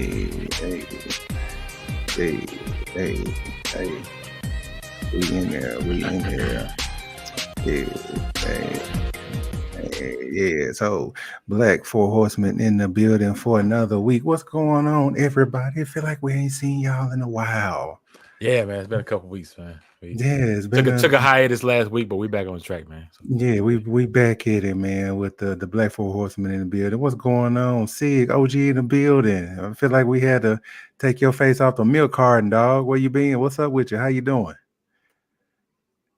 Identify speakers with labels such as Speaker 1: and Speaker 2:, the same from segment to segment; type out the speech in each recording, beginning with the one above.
Speaker 1: hey, hey, hey, hey. We in there. Yeah, yeah. So, Black Four Horsemen in the building for another week. What's going on, everybody? I feel like we ain't seen y'all in a while.
Speaker 2: Yeah, man. It's been a couple weeks, man.
Speaker 1: It's been
Speaker 2: took a hiatus last week, but we back on track, man. So,
Speaker 1: yeah, we back at it, man, with the Black Four Horsemen in the building. What's going on? Sig, OG in the building. I feel like we had to take your face off the milk carton, dog. Where you been? What's up with you? How you doing?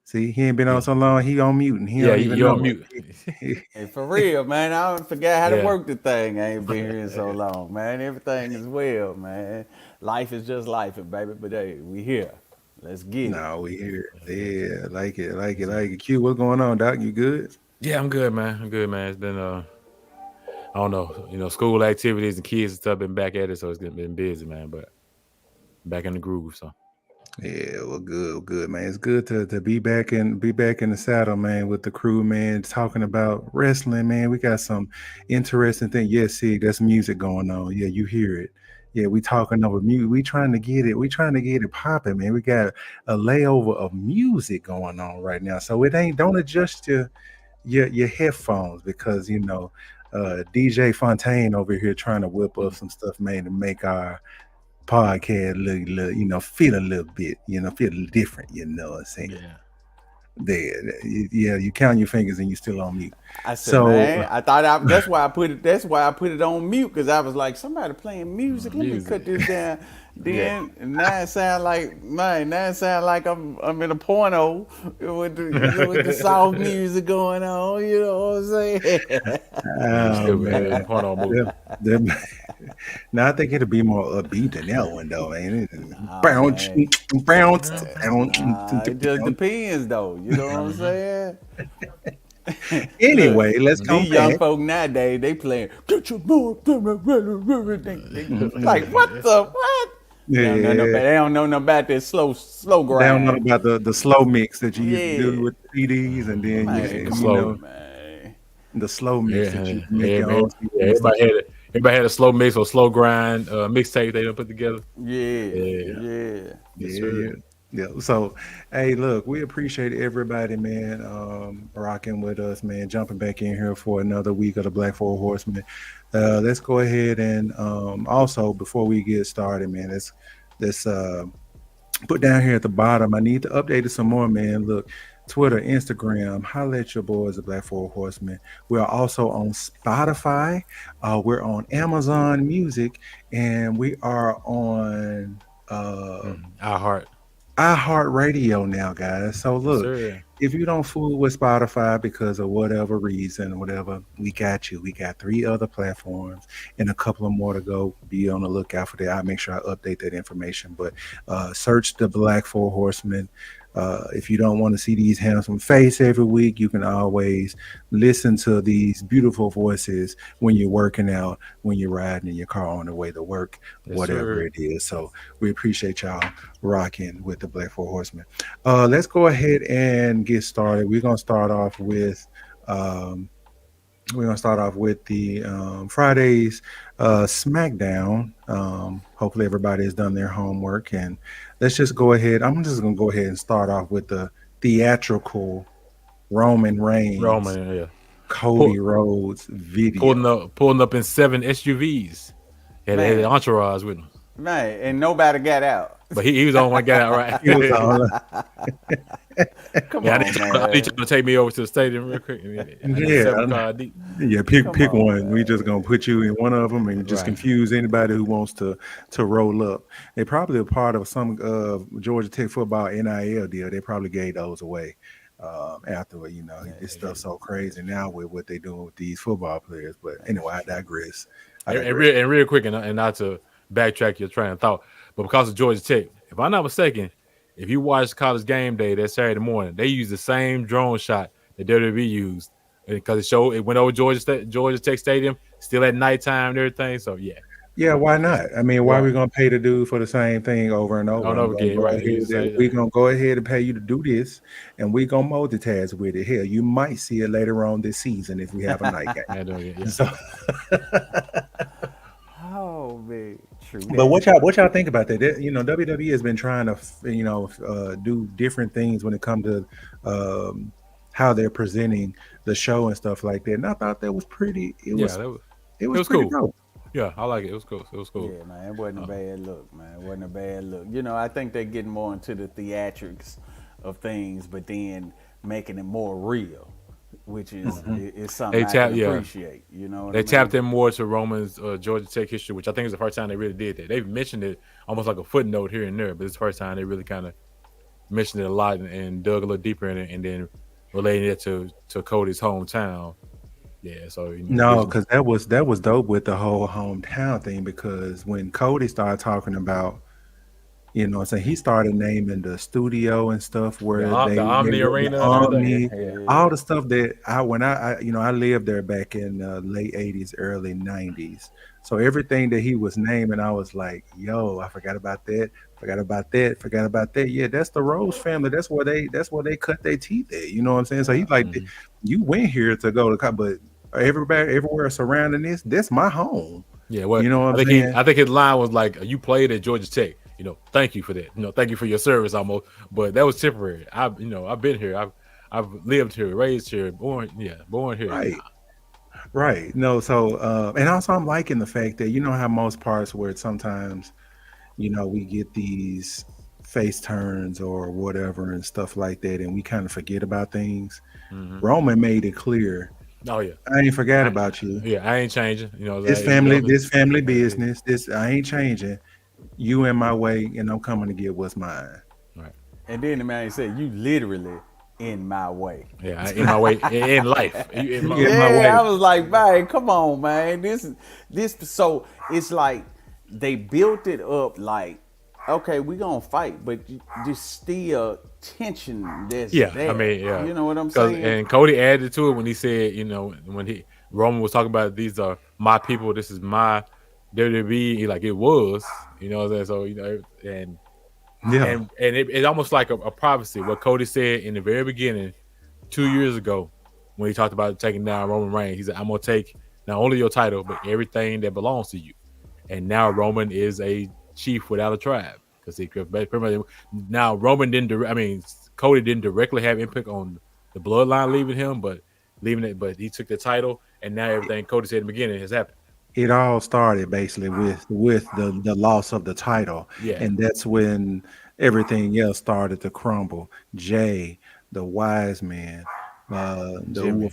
Speaker 1: See, he ain't been on so long. He on mute, and he don't even
Speaker 2: you're
Speaker 1: know
Speaker 2: on mute.
Speaker 3: Hey, for real, man. I don't forget how to work the thing. I ain't been here in so long, man. Everything is well, man. Life is just life, baby. But hey, we here. Let's get it.
Speaker 1: No, we here. Yeah, like it. Q, what's going on, Doc? You good?
Speaker 2: Yeah, I'm good, man. It's been I don't know, school activities and kids and stuff been back at it, so it's been busy, man. But back in the groove, so.
Speaker 1: Yeah, well, good, man. It's good to be back in the saddle, man, with the crew, man, talking about wrestling, man. We got some interesting thing. Yes, see, that's music going on. Yeah, you hear it. Yeah, we talking over music. We trying to get it popping, man. We got a layover of music going on right now. So don't adjust your headphones because DJ Fontaine over here trying to whip up some stuff, man, to make our podcast feel a little bit, feel different, you know what I'm saying? Yeah. You count your fingers and you still on mute.
Speaker 3: I said, man, I thought that's why I put it on mute, because I was like, somebody playing music. Let me cut this down. Then now it sound like I'm in a porno with the soft music going on. You know what I'm saying?
Speaker 1: Oh man, porno movie. Now I think it'll be more upbeat than that one though, man.
Speaker 3: It just depends though. You know what I'm saying?
Speaker 1: Anyway, let's go.
Speaker 3: These young folk nowadays, they playing. Get your more. Like what the what?
Speaker 1: Yeah.
Speaker 3: They don't know nothing about that slow grind.
Speaker 1: They don't know about the slow mix that you used to do with CDs, and then the slow mix that you make your own.
Speaker 2: Everybody had a slow mix or slow grind mixtape they don't put together.
Speaker 1: Yeah. So, hey, look, we appreciate everybody, man, rocking with us, man, jumping back in here for another week of the Black Four Horsemen. Let's go ahead and also, before we get started, man, let's put down here at the bottom. I need to update it some more, man. Look, Twitter, Instagram, holla at your boys, the Black Four Horsemen. We are also on Spotify. We're on Amazon Music, and we are on iHeartRadio now, guys. So look, if you don't fool with Spotify because of whatever reason, we got you. We got 3 other platforms and a couple of more to go. Be on the lookout for that. I'll make sure I update that information. But search the Black Four Horsemen. If you don't want to see these handsome face every week, you can always listen to these beautiful voices when you're working out, when you're riding in your car on the way to work, whatever it is. So we appreciate y'all rocking with the Black Four Horsemen. Let's go ahead and get started. We're gonna start off with the Friday's Smackdown. Hopefully everybody has done their homework, and let's just go ahead. I'm just going to go ahead and start off with the theatrical Roman Reigns, Cody Rhodes video.
Speaker 2: Pulling up in 7 SUVs. Had an entourage with him.
Speaker 3: Man, and nobody got out.
Speaker 2: But he was the only one got out, right?
Speaker 1: He was on.
Speaker 3: Come on,
Speaker 2: I need you to take me over to the stadium real quick.
Speaker 1: Pick one. We just gonna put you in one of them and just confuse anybody who wants to roll up. They probably are part of some Georgia Tech football NIL deal. They probably gave those away afterward. This stuff's so crazy now with what they're doing with these football players. But anyway, I digress.
Speaker 2: And real quick, and not to backtrack your train of thought, but because of Georgia Tech, if I'm not mistaken, if you watch College Game Day that Saturday morning, they used the same drone shot that WWE used because it went over Georgia Tech Stadium, still at nighttime and everything. So
Speaker 1: yeah, why not? I mean, why are we gonna pay the dude for the same thing over and over? We're gonna go ahead and pay you to do this, and we're gonna multitask with it. Hell, you might see it later on this season if we have a night game.
Speaker 3: Oh man. True
Speaker 1: But
Speaker 3: that.
Speaker 1: what y'all think about that? WWE has been trying to do different things when it comes to how they're presenting the show and stuff like that. And I thought that was pretty. It
Speaker 2: it
Speaker 1: was
Speaker 2: was
Speaker 1: pretty
Speaker 2: cool.
Speaker 1: dope.
Speaker 2: Yeah, I like it. It was cool. It was cool.
Speaker 3: Yeah, man, it wasn't a bad look, man. It wasn't a bad look. You know, I think they're getting more into the theatrics of things, but then making it more real, which is something
Speaker 2: They
Speaker 3: I can
Speaker 2: tapped, yeah,
Speaker 3: appreciate. You know what I
Speaker 2: they tapped
Speaker 3: mean?
Speaker 2: in more to Roman's Georgia Tech history, which I think is the first time they really did that. They've mentioned it almost like a footnote here and there, but it's the first time they really kind of mentioned it a lot and dug a little deeper in it, and then relating it to Cody's hometown. Yeah, so
Speaker 1: No, because that was dope with the whole hometown thing. Because when Cody started talking about, so he started naming the studio and stuff where
Speaker 2: the
Speaker 1: they
Speaker 2: Omni
Speaker 1: were the
Speaker 2: Arena and everything.
Speaker 1: Omni,
Speaker 2: Yeah.
Speaker 1: all the stuff that I lived there back in late '80s, early '90s. So everything that he was naming, I was like, yo, I forgot about that, forgot about that, forgot about that. Yeah, that's the Rose family. That's where they cut their teeth at. You know what I'm saying? So he's like, you went here to go to, but everybody everywhere surrounding this my home.
Speaker 2: Yeah, well,
Speaker 1: You know what I'm saying?
Speaker 2: I think his line was like, "You played at Georgia Tech, thank you for that. Thank you for your service, almost." But that was temporary. I've been here. I've lived here, raised here, born here.
Speaker 1: Right. Right. No, so and also I'm liking the fact that how most parts where sometimes, we get these face turns or whatever and stuff like that, and we kind of forget about things. Roman made it clear.
Speaker 2: Oh yeah,
Speaker 1: I ain't forgot about you.
Speaker 2: Yeah, I ain't changing.
Speaker 1: This family business. This I ain't changing. You in my way, and I'm coming to get what's mine.
Speaker 2: Right.
Speaker 3: And then the man said, "You literally in my way."
Speaker 2: Yeah, in my way in life.
Speaker 1: In my
Speaker 3: Yeah,
Speaker 1: way.
Speaker 3: I was like, man, come on, man. This. So it's like they built it up like, okay, we gonna fight, but there's still tension. There's there.
Speaker 2: I mean, yeah.
Speaker 3: You know what I'm saying?
Speaker 2: And Cody added to it when he said, when Roman was talking about these are my people, this is my WWE. He like it was, what I'm saying? So and
Speaker 1: Yeah.
Speaker 2: and it almost like a prophecy. What Cody said in the very beginning, 2 years ago, when he talked about taking down Roman Reigns, he said, "I'm gonna take not only your title, but everything that belongs to you." And now Roman is a chief without a tribe because he pretty much now Roman Cody didn't directly have input on the bloodline leaving him, but he took the title, and now everything Cody said in the beginning has happened.
Speaker 1: It all started basically with the loss of the title, and that's when everything else started to crumble. Jey, the wise man,
Speaker 2: Jimmy.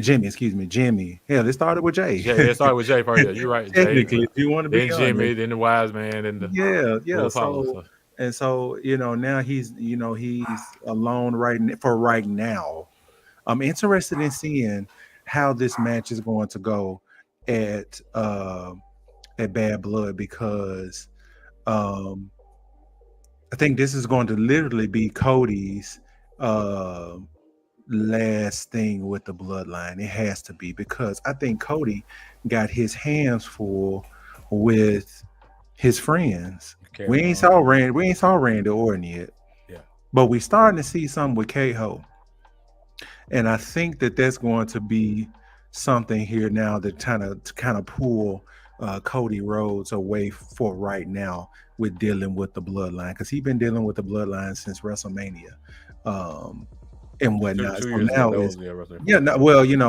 Speaker 1: Jimmy, excuse me, Jimmy. Hell, it started with Jey.
Speaker 2: Yeah, it started with Jey first. Yeah, you're right.
Speaker 1: Technically,
Speaker 2: Jey,
Speaker 1: if you want to be
Speaker 2: then
Speaker 1: honest.
Speaker 2: Jimmy, then the wise man, and
Speaker 1: So now he's alone right now. I'm interested in seeing how this match is going to go at Bad Blood, because I think this is going to literally be Cody's last thing with the bloodline. It has to be, because I think Cody got his hands full with his friends. We ain't saw Randy Orton yet.
Speaker 2: Yeah.
Speaker 1: But we starting to see something with KO. And I think that's going to be something here now that kind of pull Cody Rhodes away for right now with dealing with the bloodline, because he's been dealing with the bloodline since WrestleMania and whatnot. So now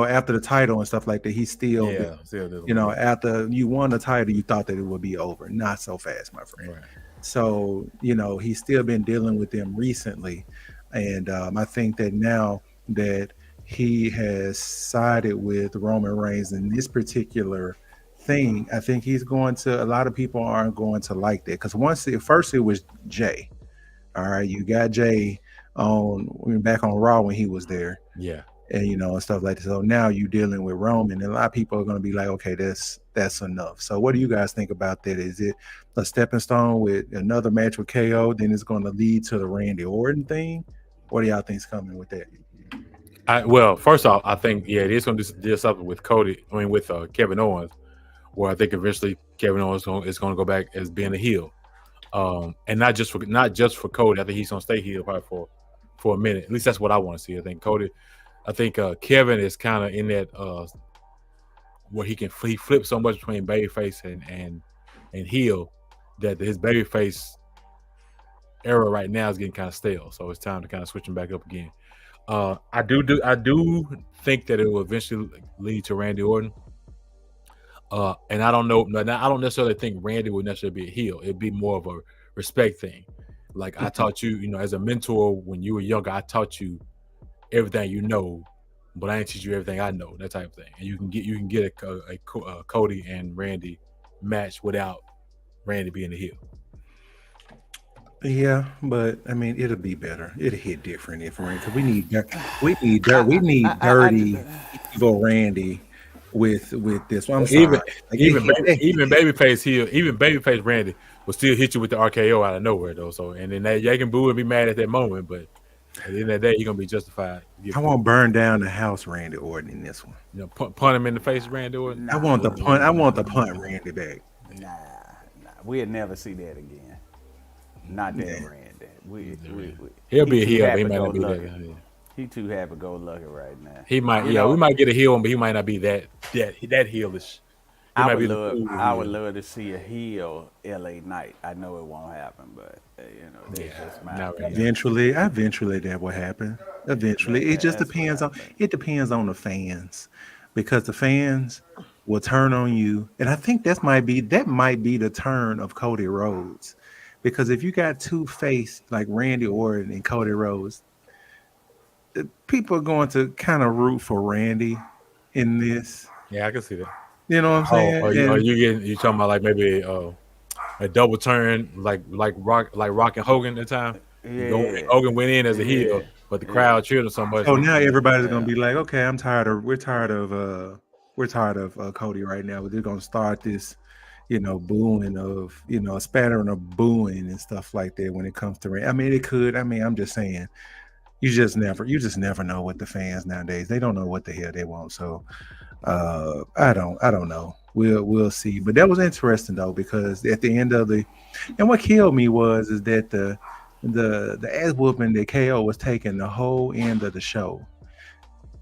Speaker 1: after the title and stuff like that, he's still after you won the title, you thought that it would be over. Not so fast, my friend.
Speaker 2: Right.
Speaker 1: So he's still been dealing with them recently, and I think that now that he has sided with Roman Reigns in this particular thing, I think a lot of people aren't going to like that, because first it was Jey. All right, you got Jey back on Raw when he was there.
Speaker 2: Yeah.
Speaker 1: And and stuff like that. So now you're dealing with Roman, and a lot of people are going to be like, okay, that's enough. So what do you guys think about that? Is it a stepping stone with another match with KO, then it's going to lead to the Randy Orton thing? What do y'all think's coming with that?
Speaker 2: Well, first off, I think it is going to do something with with Kevin Owens, where I think eventually Kevin Owens is going to go back as being a heel, and not just for Cody. I think he's going to stay heel probably for a minute. At least that's what I want to see. I think Kevin is kind of in that where he flips so much between babyface and heel, that his babyface era right now is getting kind of stale. So it's time to kind of switch him back up again. I do think that it will eventually lead to Randy Orton. And I don't know. I don't necessarily think Randy would necessarily be a heel. It'd be more of a respect thing. Like I taught you, as a mentor when you were younger, I taught you everything you know, but I didn't teach you everything I know. That type of thing. And you can get a Cody and Randy match without Randy being the heel.
Speaker 1: Yeah, but I mean, it'll be better. It'll hit different if Randy, because we need dirty, evil Randy with this. I'm sorry.
Speaker 2: Even babyface heel, even babyface Randy will still hit you with the RKO out of nowhere though. So and then they can boo and be mad at that moment, but at the end of the day, you're gonna be justified.
Speaker 1: I won't burn down the house, Randy Orton, in this one.
Speaker 2: Punt him in the face, Randy Orton.
Speaker 1: I want the punt. I want the punt Randy back.
Speaker 3: Nah, we'll never see that again. Not that Randy.
Speaker 2: He'll be a heel. He might not be that.
Speaker 3: He too happy-go-lucky right now.
Speaker 2: He might. We might get a heel one, but he might not be that heelish.
Speaker 3: I would love to see a heel LA Knight. I know it won't happen, but that's just my opinion.
Speaker 1: Eventually that will happen. Eventually, it just depends on. It depends on the fans, because the fans will turn on you, and I think that might be the turn of Cody Rhodes, because if you got two face like Randy Orton and Cody Rhodes, people are going to kind of root for Randy in this.
Speaker 2: Yeah, I can see that.
Speaker 1: You know what I'm saying?
Speaker 2: You talking about like maybe a double turn like Rock and Hogan at the time? Yeah. Hogan went in as a heel, but the crowd cheered him so much.
Speaker 1: So now everybody's gonna be like, okay, we're tired of Cody right now. We're gonna start this, booing of, a spattering of booing and stuff like that when it comes to Randy. I mean, it could. I mean, I'm just saying. You just never know what the fans nowadays. They don't know what the hell they want. So I don't know. We'll see. But that was interesting though, because at the end of and what killed me is that the ass whooping that KO was taking the whole end of the show.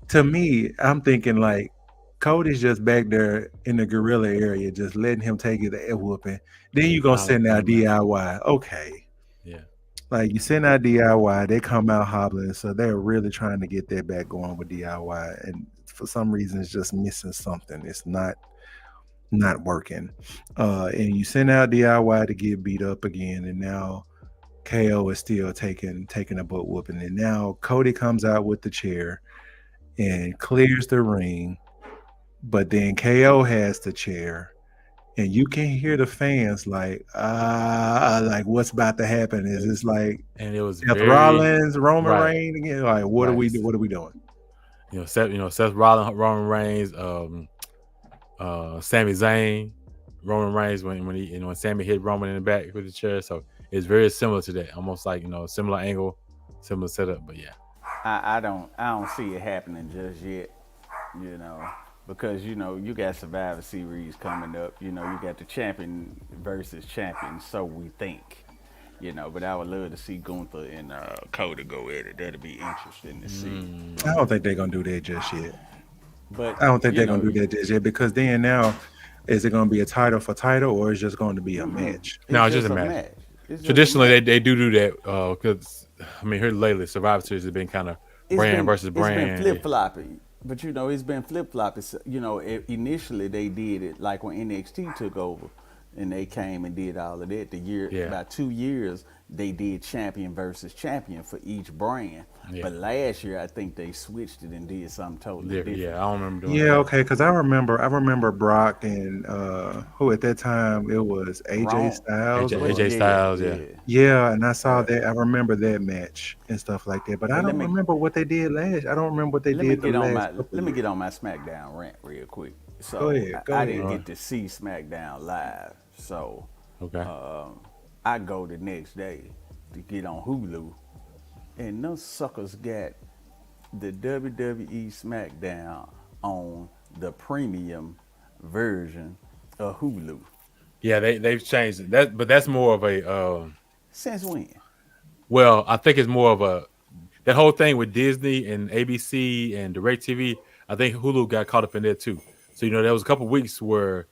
Speaker 1: To me, I'm thinking like Cody's just back there in the gorilla area, just letting him take the ass whooping. Then you gonna send out DIY. Okay.
Speaker 2: Yeah.
Speaker 1: Like you send out DIY, they come out hobbling, so they're really trying to get that back going with DIY, and for some reason it's just missing something. It's not working. And you send out DIY to get beat up again, and now KO is still taking a butt whooping, and now Cody comes out with the chair and clears the ring, but then KO has the chair. And you can hear the fans like what's about to happen? Is this like
Speaker 2: and it was
Speaker 1: Seth Rollins, Roman Reigns again? Like what are we doing?
Speaker 2: Seth Rollins, Roman Reigns, Sami Zayn, Roman Reigns when Sami hit Roman in the back with the chair. So it's very similar to that, almost like similar angle, similar setup. But yeah,
Speaker 3: I don't see it happening just yet. Because you got Survivor Series coming up. You got the champion versus champion. So we think. But I would love to see Gunther and Cody go at it. That'd be interesting to see.
Speaker 1: I don't think they're gonna do that just yet.
Speaker 3: But
Speaker 1: I don't think they're gonna do that just yet, because then now, is it gonna be a title for title, or is it just going to be a match?
Speaker 2: No, it's just a match. Traditionally, they do that because here lately Survivor Series has been kind of brand versus brand.
Speaker 3: It's been flip floppy. But it's been flip floppy. Initially they did it like when NXT took over, and they came and did all of that. About 2 years they did champion versus champion for each brand. Yeah. But last year I think they switched it and did something totally different.
Speaker 2: Yeah, I don't remember doing that.
Speaker 1: Yeah, okay, because I remember Brock and who at that time it was AJ Styles.
Speaker 2: AJ Styles, yeah.
Speaker 1: Yeah, and I saw that. I remember that match and stuff like that. But I don't remember what they did last. I don't remember what they did last.
Speaker 3: Let me get on my SmackDown rant real quick. So
Speaker 1: go ahead.
Speaker 3: I didn't get to see SmackDown live, so I go the next day to get on Hulu, and those suckers got the WWE Smackdown on the premium version of Hulu.
Speaker 2: Yeah, they've changed it. But that's more of a
Speaker 3: since when?
Speaker 2: Well, I think it's more of that whole thing with Disney and ABC and DirecTV. I think Hulu got caught up in there too. So there was a couple of weeks where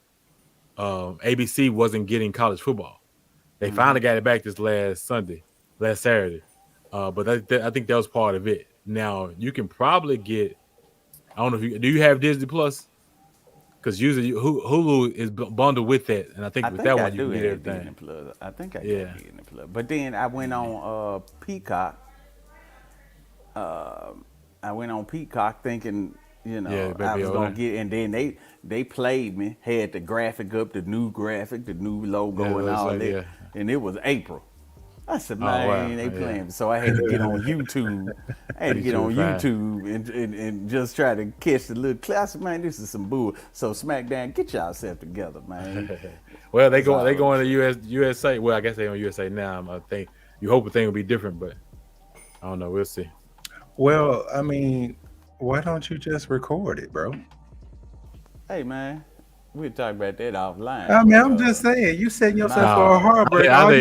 Speaker 2: ABC wasn't getting college football. They finally got it back this last Saturday. But I think that was part of it. Now you can probably get. I don't know if do you have Disney Plus? Because usually Hulu is bundled with that, and I think with that one you can get everything.
Speaker 3: Disney Plus. I think I got Disney Plus. But then I went on Peacock. I went on Peacock thinking, I was gonna get, and then they played me. Had the graphic up, the new logo, and all that. Yeah. And it was April. I said, man, they playing. So I had to get on YouTube. And just try to catch the little clip. I said, man, this is some bull. So Smackdown, get yourself together, man.
Speaker 2: Well, they going to USA. Well, I guess they on USA now. I think you hope the thing will be different, but I don't know. We'll see.
Speaker 1: Well, I mean, why don't you just record it, bro?
Speaker 3: Hey, man. We'll talk about that offline.
Speaker 1: I mean, I'm just saying, you setting yourself for a heartbreak.
Speaker 2: I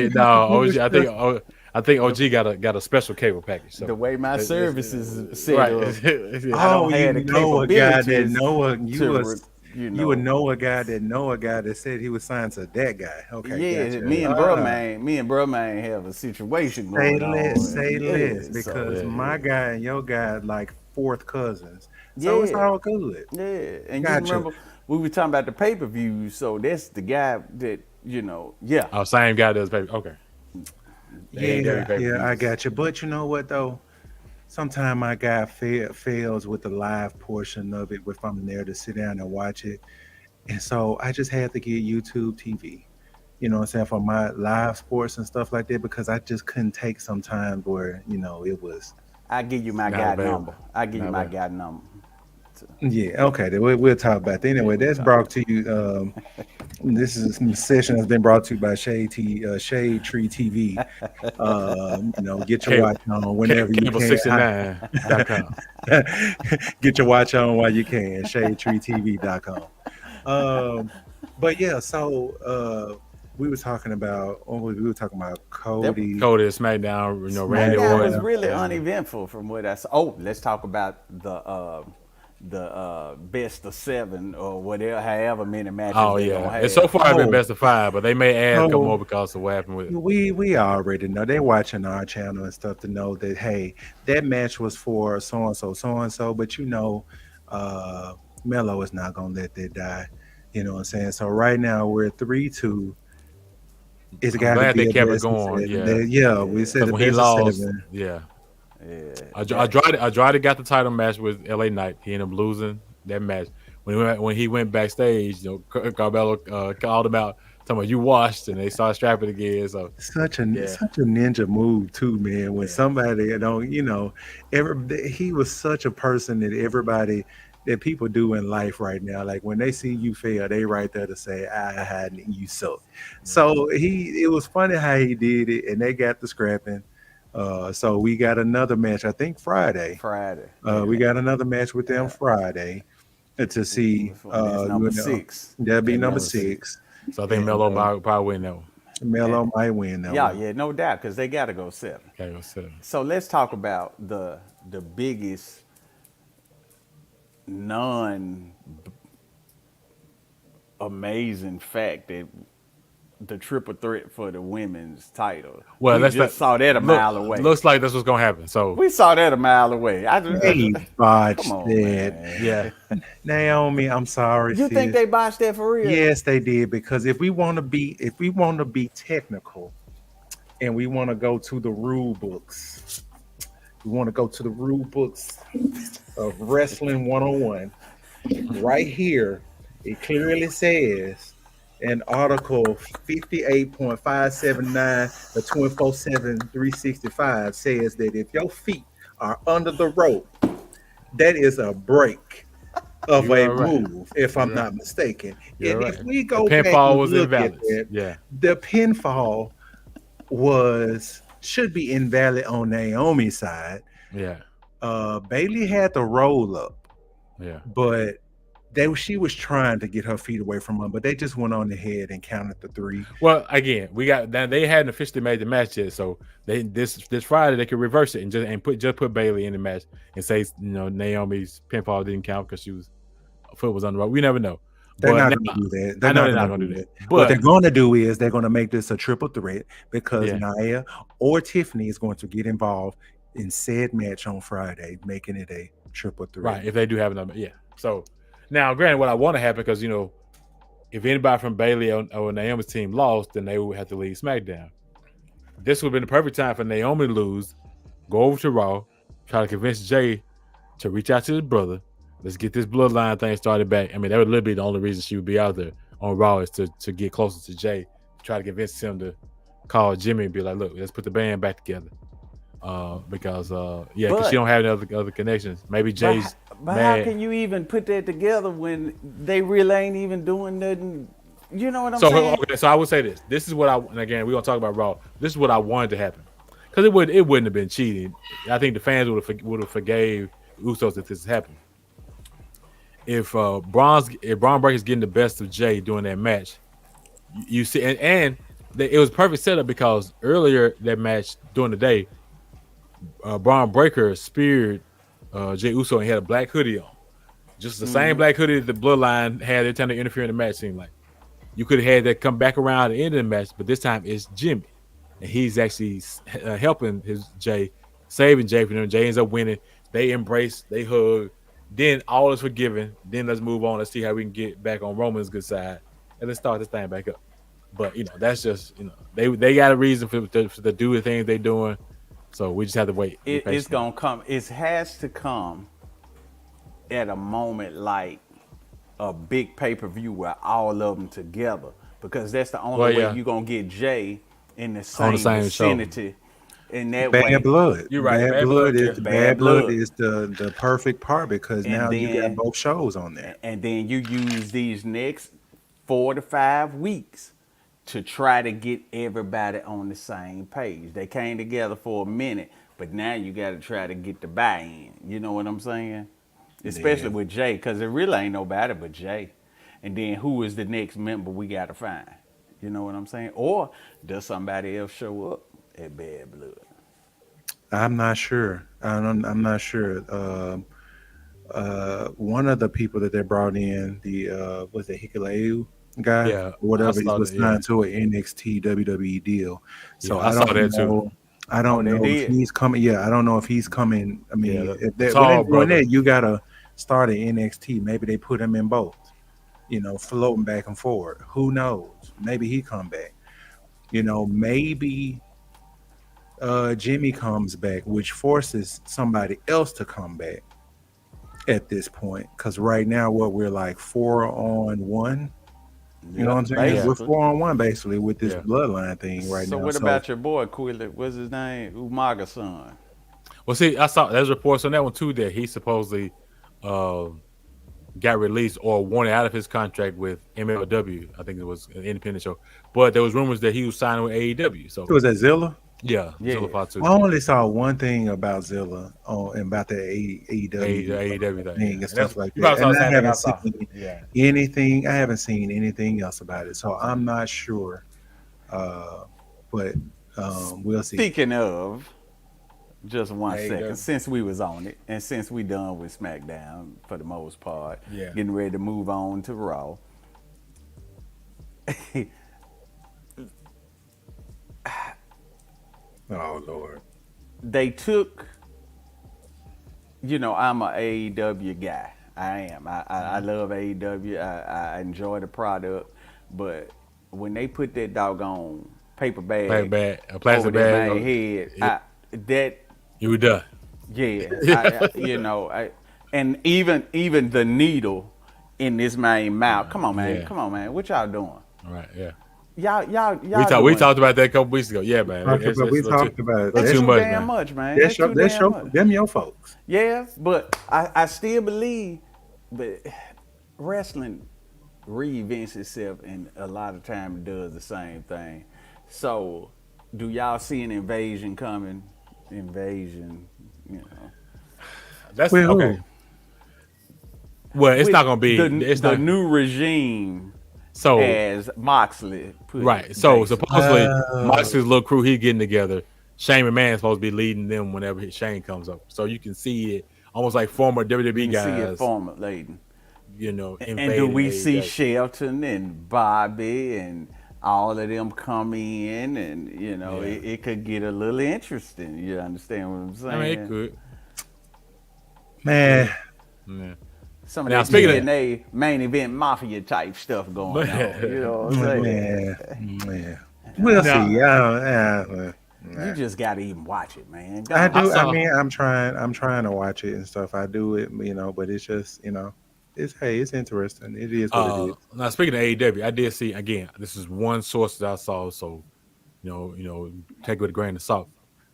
Speaker 2: think OG got a special cable package. So.
Speaker 3: The way my service is set up,
Speaker 1: you would know a guy that said he was signed to that guy. Okay,
Speaker 3: yeah, gotcha. Me and Bro Man have a situation going on.
Speaker 1: Say less, because my guy and your guy like fourth cousins, so it's all good.
Speaker 3: Yeah, and you remember. We were talking about the pay-per-views, so that's the guy that,
Speaker 2: Oh, same guy does pay-per-view. Okay.
Speaker 1: Yeah, I got you. But you know what, though? Sometimes my guy fails with the live portion of it if I'm there to sit down and watch it. And so I just had to get YouTube TV, you know what I'm saying, for my live sports and stuff like that, because I just couldn't take some time where, it was.
Speaker 3: I'll give you my guy number.
Speaker 1: Yeah, okay. We'll talk about that. Anyway, that's brought to you. This is a session that's been brought to you by Shade Tree TV. Get your watch on whenever you can.
Speaker 2: 69.com.
Speaker 1: Get your watch on while you can. ShadeTreeTV.com. But yeah, so we were talking about Cody.
Speaker 2: Cody SmackDown. Randy
Speaker 3: Orton was really uneventful from what I saw. Oh, let's talk about the best of 7 or whatever, however many matches.
Speaker 2: Oh yeah, and so far it's been best of 5, but they may add a couple more because of what happened with it.
Speaker 1: We already know. They're watching our channel and stuff to know that hey, that match was for so and so, but Melo is not gonna let that die. You know what I'm saying? So right now we're at 3-2. It's got to be
Speaker 2: they kept it going.
Speaker 1: We said
Speaker 2: when he lost. Yeah. Andrade got the title match with LA Knight. He ended up losing that match. When he went backstage, Carmelo called him out, talking about you washed, and they started strapping again. So
Speaker 1: such a ninja move too, man. When somebody he was such a person that people do in life right now. Like when they see you fail, they right there to say, I had you suck. So it was funny how he did it, and they got the scrapping. So we got another match, I think Friday. We got another match with them Friday to see
Speaker 3: number 6.
Speaker 1: That'll be number 6.
Speaker 2: So I think Melo probably win that one.
Speaker 1: Melo might win that one.
Speaker 3: Yeah, no doubt, because they got to go 7. So let's talk about the biggest non-amazing fact that the triple threat for the women's title.
Speaker 2: Well,
Speaker 3: we saw that a mile away.
Speaker 2: Looks like that's what's gonna happen. So
Speaker 3: we saw that a mile away.
Speaker 1: They botched
Speaker 3: come on,
Speaker 1: that.
Speaker 3: Man.
Speaker 2: Yeah,
Speaker 1: Naomi, I'm sorry.
Speaker 3: You think they botched that for real?
Speaker 1: Yes, they did. Because if we want to be technical, and we want to go to the rule books, of Wrestling 101. Right here, it clearly says. And Article 58.579 of 24/7/365 says that if your feet are under the rope, that is a break of a move, if I'm not mistaken. And if we go back and look at it, the pinfall should be invalid on Naomi's side.
Speaker 2: Yeah.
Speaker 1: Bailey had the roll up.
Speaker 2: Yeah.
Speaker 1: But she was trying to get her feet away from him, but they just went on ahead and counted the 3.
Speaker 2: Well, again, they hadn't officially made the match yet, so this Friday they could reverse it and put Bailey in the match and say Naomi's pinfall didn't count because her foot was on the rope. We never know,
Speaker 1: They're
Speaker 2: But
Speaker 1: not
Speaker 2: now,
Speaker 1: going to do that.
Speaker 2: I
Speaker 1: They're
Speaker 2: know
Speaker 1: not
Speaker 2: they're not
Speaker 1: going
Speaker 2: going
Speaker 1: to
Speaker 2: to
Speaker 1: do
Speaker 2: do
Speaker 1: that.
Speaker 2: that.
Speaker 1: What
Speaker 2: But
Speaker 1: they're going to do is they're going to make this a triple threat because
Speaker 2: yeah,
Speaker 1: Nia or Tiffany is going to get involved in said match on Friday, making it a triple threat.
Speaker 2: right. If they do have another, yeah. So now, granted, what I want to happen because if anybody from Bailey or Naomi's team lost, then they would have to leave SmackDown. This would have been the perfect time for Naomi to lose, go over to Raw, try to convince Jey to reach out to his brother. Let's get this bloodline thing started back. I mean, that would literally be the only reason she would be out there on Raw is to get closer to Jey, try to convince him to call Jimmy and be like, look, let's put the band back together. Because she don't have any other connections. Maybe Jay's
Speaker 3: but
Speaker 2: mad.
Speaker 3: how can you even put that together when they really ain't even doing nothing? You know what I'm
Speaker 2: saying?
Speaker 3: saying?
Speaker 2: So I would say this. This is what and again, we're gonna talk about Raw. This is what I wanted to happen. Because it wouldn't have been cheating. I think the fans would have forgave Usos if this happened. If Braun Breaker's getting the best of Jey during that match, you see, and it was perfect setup because earlier that match during the day, Braun Breaker speared Jey Uso and he had a black hoodie on, just the same black hoodie that the Bloodline had every time they interfere in the match. Seemed like you could have had that come back around at the end of the match, but this time it's Jimmy, and he's actually helping Jey, saving Jey from them. Jey ends up winning. They embrace, they hug. Then all is forgiven. Then let's move on. Let's see how we can get back on Roman's good side, and let's start this thing back up. But that's just they got a reason for to do the things they're doing, so we just have to wait.
Speaker 3: It's gonna come. It has to come at a moment like a big pay-per-view where all of them together, because that's the only way you're gonna get Jey in the same vicinity. In that way,
Speaker 1: bad blood.
Speaker 2: You're right.
Speaker 1: Bad blood is the perfect part because now you got both shows on there.
Speaker 3: And then you use these next 4 to 5 weeks to try to get everybody on the same page. They came together for a minute, but now you got to try to get the buy-in. You know what I'm saying? Especially with Jey, because there really ain't nobody but Jey. And then who is the next member we got to find? You know what I'm saying? Or does somebody else show up at Bad Blood?
Speaker 1: I'm not sure. I'm not sure. One of the people that they brought in, the was it Hikuleu guy, whatever, he was signed to an NXT WWE deal. So I don't know. I don't know if he's coming. Yeah, I don't know if he's coming. I mean, if when they're doing that, you gotta start at NXT. Maybe they put him in both. Floating back and forward. Who knows? Maybe he come back. Maybe Jimmy comes back, which forces somebody else to come back at this point. Because right now, we're like 4-on-1. You know what I'm saying? Basically. We're 4-on-1 basically with this bloodline thing right now.
Speaker 3: So what about your boy Quillet? What's his name? Umaga's son.
Speaker 2: Well, see, I saw there's reports on that one too that he supposedly got released or wanted out of his contract with MLW. I think it was an independent show, but there was rumors that he was signing with AEW. So
Speaker 1: was that Zilla?
Speaker 2: Yeah. Zilla Fatu.
Speaker 1: I only saw one thing about Zilla about the AEW thing and stuff like that. And I haven't seen anything. I haven't seen anything else about it, so I'm not sure. But we'll see.
Speaker 3: Speaking of, just 1 second, since we was on it, and since we done with SmackDown for the most part, getting ready to move on to Raw.
Speaker 1: Oh Lord!
Speaker 3: They took. I'm a AEW guy. I am. I love AEW. I enjoy the product, but when they put that doggone paper bag,
Speaker 2: a plastic bag,
Speaker 3: my head, that
Speaker 2: you were done.
Speaker 3: Yeah, and even the needle in this man's mouth. Come on, man. What y'all doing?
Speaker 2: All right, yeah.
Speaker 3: Y'all.
Speaker 2: We talked about that a couple weeks ago. Yeah, man.
Speaker 1: We talked about it.
Speaker 3: That's too damn much, man. That's too damn much.
Speaker 1: Them your folks.
Speaker 3: Yeah, but I still believe that wrestling reinvents itself, and a lot of time does the same thing. So, do y'all see an invasion coming?
Speaker 2: That's okay. Well, it's not going to be
Speaker 3: the new regime. So as Moxley put
Speaker 2: right. So supposedly Moxley's little crew he getting together. Shane McMahon's supposed to be leading them whenever Shane comes up. So you can see it almost like former WWE guys.
Speaker 3: See it former leading.
Speaker 2: invading.
Speaker 3: And do we see
Speaker 2: AEW.
Speaker 3: Shelton and Bobby and all of them come in, and it could get a little interesting. You understand what I'm saying?
Speaker 2: I mean, it could.
Speaker 1: Man.
Speaker 2: Yeah.
Speaker 3: Some of that TNA main event mafia type stuff going on. You know what I'm saying?
Speaker 1: Man. We'll see.
Speaker 3: You just gotta even watch it, man.
Speaker 1: I do. I mean, I'm trying to watch it and stuff. I do it, but it's just, it's interesting. It is what it is.
Speaker 2: Now, speaking of AEW, I did see, again, this is one source that I saw, so take it with a grain of salt,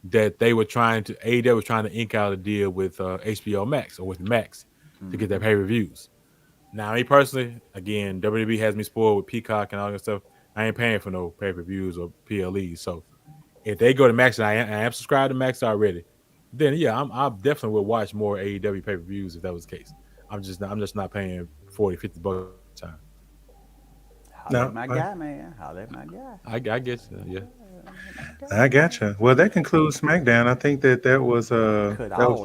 Speaker 2: that AEW was trying to ink out a deal with HBO Max or with Max to get their pay-per-views. Now, me personally, again, WWE has me spoiled with Peacock and all that stuff. I ain't paying for no pay-per-views or PLEs. So if they go to Max, and I am subscribed to Max already, then I definitely will watch more AEW pay-per-views if that was the case. I'm just not paying $40-$50 a time.
Speaker 3: Holla at my guy, man. Holla at my guy.
Speaker 2: I guess, yeah.
Speaker 1: I gotcha. Well, that concludes SmackDown. I think that was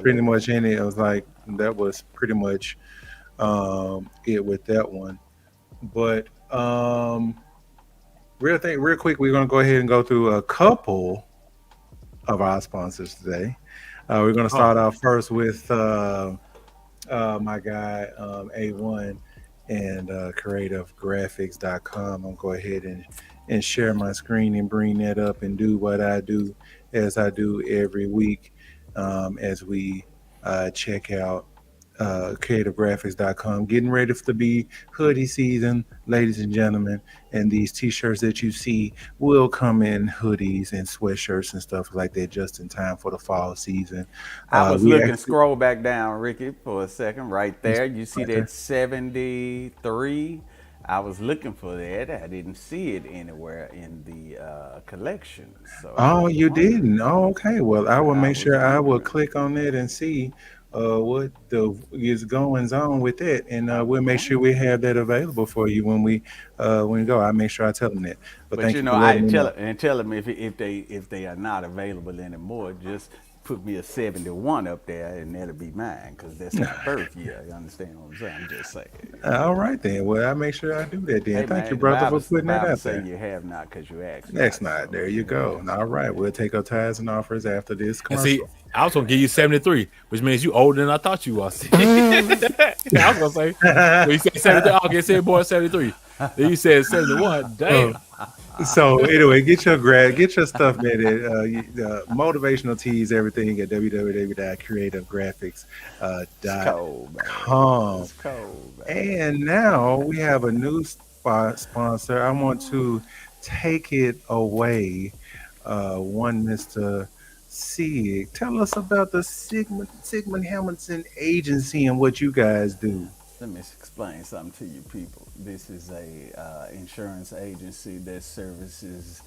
Speaker 1: pretty much in it. It was like that was pretty much it with that one. But real quick, we're gonna go ahead and go through a couple of our sponsors today. We're gonna start off first with my guy A1 and creativegraphics.com. I'll go ahead and share my screen and bring that up and do what I do as I do every week as we check out creativegraphics.com. Getting ready to be hoodie season, ladies and gentlemen, and these t-shirts that you see will come in hoodies and sweatshirts and stuff like that just in time for the fall season.
Speaker 3: I was scroll back down, Ricky, for a second. Right there, you see that 73. I was looking for that. I didn't see it anywhere in the collection. So
Speaker 1: you didn't? Oh, okay. Well, I will make sure I will click on that and see what is goings on with it, and we'll make sure we have that available for you when we go. I make sure I tell them that. But thank you for letting me know.
Speaker 3: Tell them if they are not available anymore, just put me a 71 up there, and that'll be mine, because that's my birth year. You understand what I'm saying? I'm just saying.
Speaker 1: All right then. Well, I make sure I do that then.
Speaker 3: Hey,
Speaker 1: thank you, brother, for putting that out there.
Speaker 3: You have not, because you asked.
Speaker 1: That's not. There you go. All right, we'll take our ties and offers after this commercial.
Speaker 2: And see, I was gonna give you 73, which means you older than I thought you was. I was gonna say, when you said 73, I'll get said boy 73. Then you said 71. Damn.
Speaker 1: So anyway, get your stuff, man. Motivational tees, everything at www.creativegraphics.com.
Speaker 3: It's cold, man.
Speaker 1: And now we have a new sponsor. I want to take it away. One Mr. Sig. Tell us about the Sigmund Hamilton Agency and what you guys do.
Speaker 3: Let me explain something to you people. This is a insurance agency that services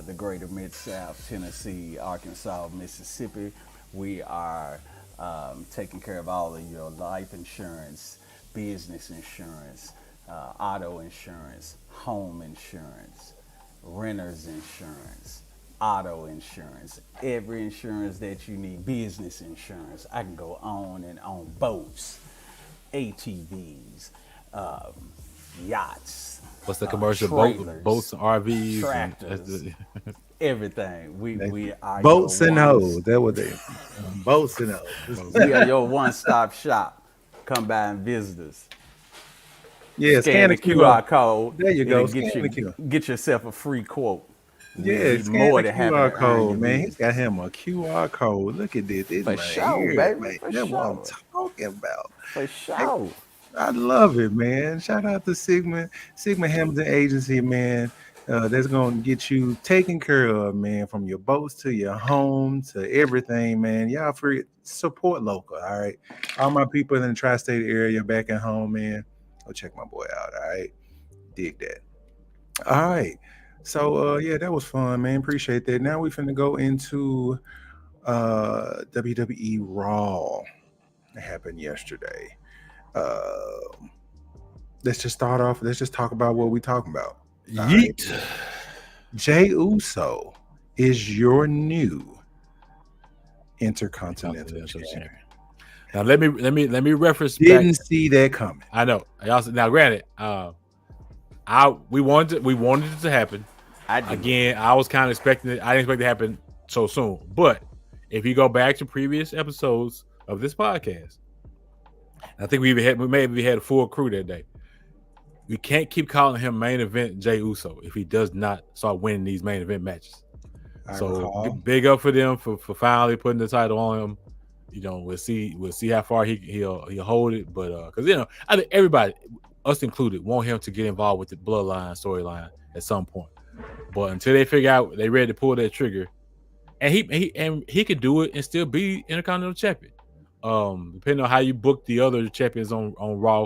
Speaker 3: the greater Mid-South, Tennessee, Arkansas, Mississippi. We are taking care of all of your life insurance, business insurance, auto insurance, home insurance, renter's insurance, auto insurance, every insurance that you need, business insurance. I can go on and on. Boats, ATVs, yachts.
Speaker 2: What's the commercial? Boats, RVs,
Speaker 3: tractors, everything. We are
Speaker 1: boats and hoes. That was it. Boats and hoes.
Speaker 3: We are your one-stop shop. Come by and visit us.
Speaker 1: Yeah,
Speaker 3: scan the QR code.
Speaker 1: There you go.
Speaker 3: Get yourself a free quote.
Speaker 1: Yeah, scan the QR code, man. He's got him a QR code. Look at this.
Speaker 3: For sure, baby.
Speaker 1: That's what I'm talking about.
Speaker 3: For sure.
Speaker 1: I love it, man. Shout out to Sigmund Hamilton Agency, man. That's going to get you taken care of, man, from your boats to your home to everything, man. Y'all free support local, all right? All my people in the tri-state area back at home, man. Go check my boy out, all right? Dig that. All right. So, yeah, that was fun, man. Appreciate that. Now we finna go into WWE Raw. It happened yesterday. Let's just start off. Let's just talk about what we talking about.
Speaker 2: Yeet.
Speaker 1: Right. Jey Uso is your new Intercontinental Champion.
Speaker 2: Now let me reference
Speaker 1: Didn't
Speaker 2: back.
Speaker 1: see that coming.
Speaker 2: I know. I also now granted, we wanted it to happen. Again, I was kind of expecting it. I didn't expect it to happen so soon. But if you go back to previous episodes of this podcast, I think we maybe had a full crew that day. We can't keep calling him main event Jey Uso if he does not start winning these main event matches. So big up for them for finally putting the title on him. You know, we'll see how far he'll hold it. But because I think everybody, us included, want him to get involved with the bloodline storyline at some point. But until they figure out they ready to pull that trigger, and he could do it and still be Intercontinental Champion. Depending on how you book the other champions on Raw,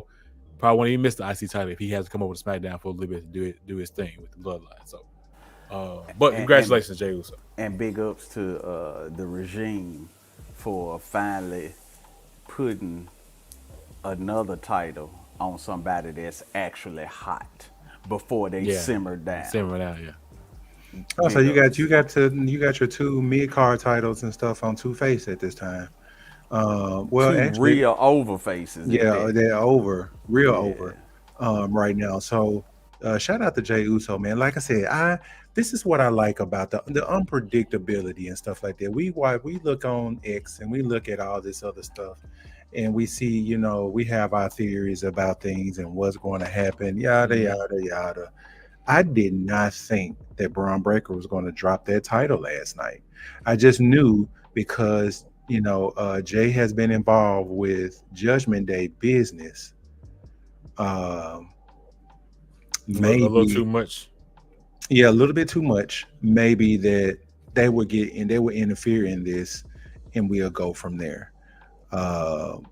Speaker 2: probably when he missed the IC title if he has to come over to SmackDown for a little bit to do his thing with the bloodline. So, but congratulations, Jey Uso,
Speaker 3: and big ups to the regime for finally putting another title on somebody that's actually hot before they simmer down.
Speaker 1: Yeah. Oh, so you got your two mid-card titles and stuff on Two-Face at this time. Actually,
Speaker 3: real over faces.
Speaker 1: Yeah, they're over, over, right now. So, shout out to Jey Uso, man. Like I said, this is what I like about the unpredictability and stuff like that. We look on X and we look at all this other stuff, and we see, we have our theories about things and what's going to happen. Yada yada yada. I did not think that Braun Breaker was going to drop that title last night. I just knew because Jay has been involved with Judgment Day business. Maybe
Speaker 2: a little too much.
Speaker 1: Yeah, a little bit too much. Maybe that they would interfere in this, and we'll go from there. I'm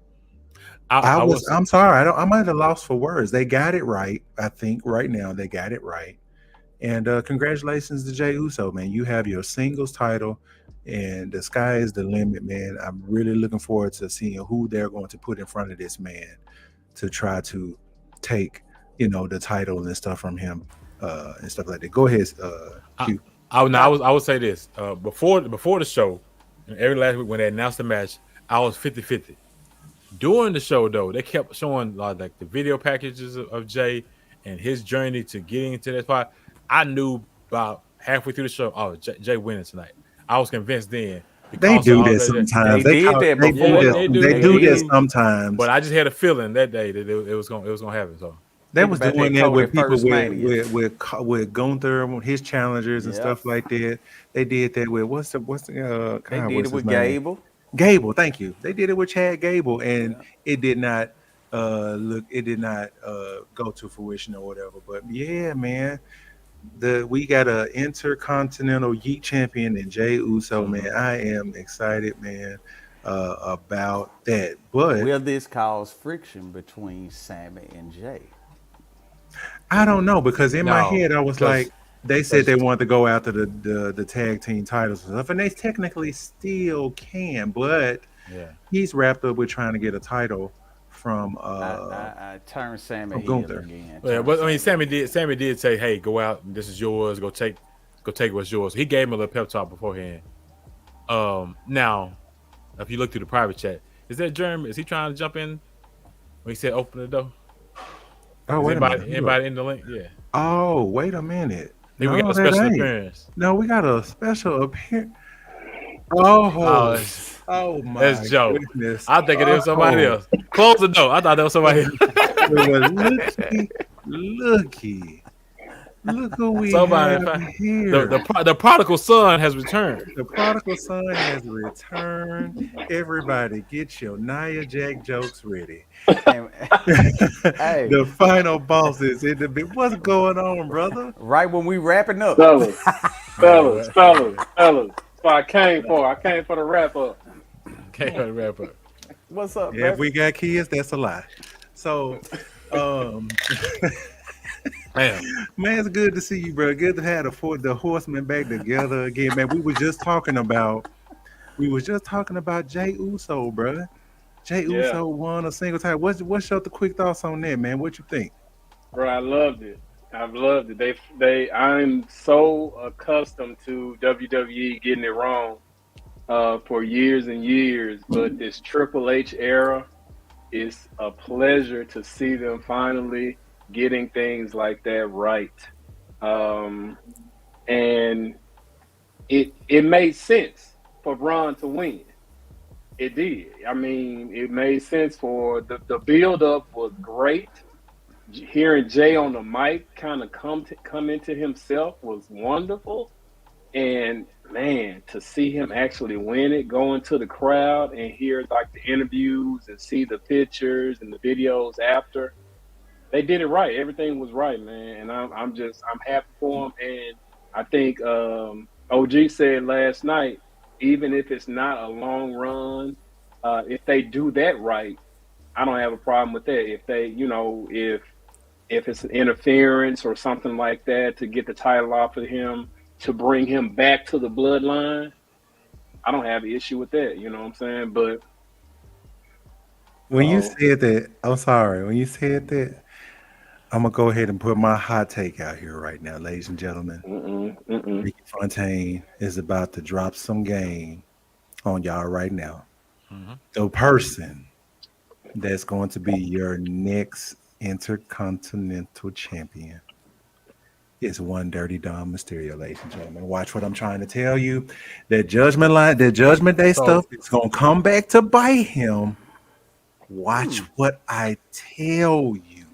Speaker 1: sorry. I'm at a loss for words. They got it right. I think right now they got it right. And congratulations to Jey Uso, man. You have your singles title, and the sky is the limit, man. I'm really looking forward to seeing who they're going to put in front of this man to try to take, the title and stuff from him and stuff like that. Go ahead, Q.
Speaker 2: I would say this. Before the show, every last week when they announced the match, I was 50-50. During the show, though, they kept showing like the video packages of Jay and his journey to getting into that spot. I knew about halfway through the show, Jay winning tonight. I was convinced then.
Speaker 1: They do this sometimes. They do that sometimes.
Speaker 2: But I just had a feeling that day that it was gonna happen. So
Speaker 1: they was doing that with people with Gunther, his challengers and stuff like that. They did that with what's the
Speaker 3: they did it with Gable.
Speaker 1: Gable, thank you. They did it with Chad Gable, and it did not go to fruition or whatever. But yeah, man, we got an intercontinental Yeet champion in Jey Uso, man. I am excited, man, about that. But
Speaker 3: will this cause friction between Sammy and Jay?
Speaker 1: I don't know, because in my head I was like, they said they wanted to go after the tag team titles and stuff, and they technically still can, but he's wrapped up with trying to get a title from
Speaker 3: I turned Sammy heel again.
Speaker 2: Yeah, but I mean, Sammy did say, "Hey, go out. This is yours. Go take what's yours." He gave him a little pep talk beforehand. Now, if you look through the private chat, is that Jeremy? Is he trying to jump in when he said open the door?
Speaker 1: Oh, wait a minute.
Speaker 2: Anybody in the link? Yeah.
Speaker 1: Oh, wait a minute.
Speaker 2: We got a special appearance.
Speaker 1: No, we got a special appearance. Oh my!
Speaker 2: That's Joe.
Speaker 1: Goodness.
Speaker 2: I think it was somebody else. Close the door. I thought that was somebody else.
Speaker 1: Look who we have here.
Speaker 2: The prodigal son has returned.
Speaker 1: The prodigal son has returned. Everybody, get your Nia Jax jokes ready.
Speaker 3: Hey.
Speaker 1: The final boss is in the bit. What's going on, brother?
Speaker 3: Right when we wrapping up,
Speaker 4: fellas. That's what I came for. I came for the wrap up.
Speaker 3: What's up?
Speaker 1: Yeah, if we got kids, that's a lie. So, man, it's good to see you, bro. Good to have the horsemen back together again, man. We was just talking about Jey Uso, bro. Jey Uso won a single title. What's your quick thoughts on that, man? What you think?
Speaker 4: Bro, I loved it. I've loved it. I'm so accustomed to WWE getting it wrong for years and years, but this Triple H era, it's a pleasure to see them finally getting things like that right. And it made sense for Braun to win. It did. I mean, it made sense for the build up was great. Hearing Jey on the mic kind of come into himself was wonderful. And man, to see him actually win it, go into the crowd and hear like the interviews and see the pictures and the videos after, they did it right. Everything was right, man. And I'm happy for him. And I think OG said last night, even if it's not a long run, if they do that right, I don't have a problem with that. If they, if it's an interference or something like that to get the title off of him, to bring him back to the bloodline, I don't have an issue with that. You know what I'm saying? But
Speaker 1: when you said that, I'm sorry. When you said that, I'm gonna go ahead and put my hot take out here right now, ladies and gentlemen. Ricky Fontaine is about to drop some game on y'all right now. The person that's going to be your next Intercontinental Champion is one Dirty Dom Mysterio, ladies and gentlemen. Watch what I'm trying to tell you. That Judgment Day stuff is gonna come back to bite him. Watch what I tell you.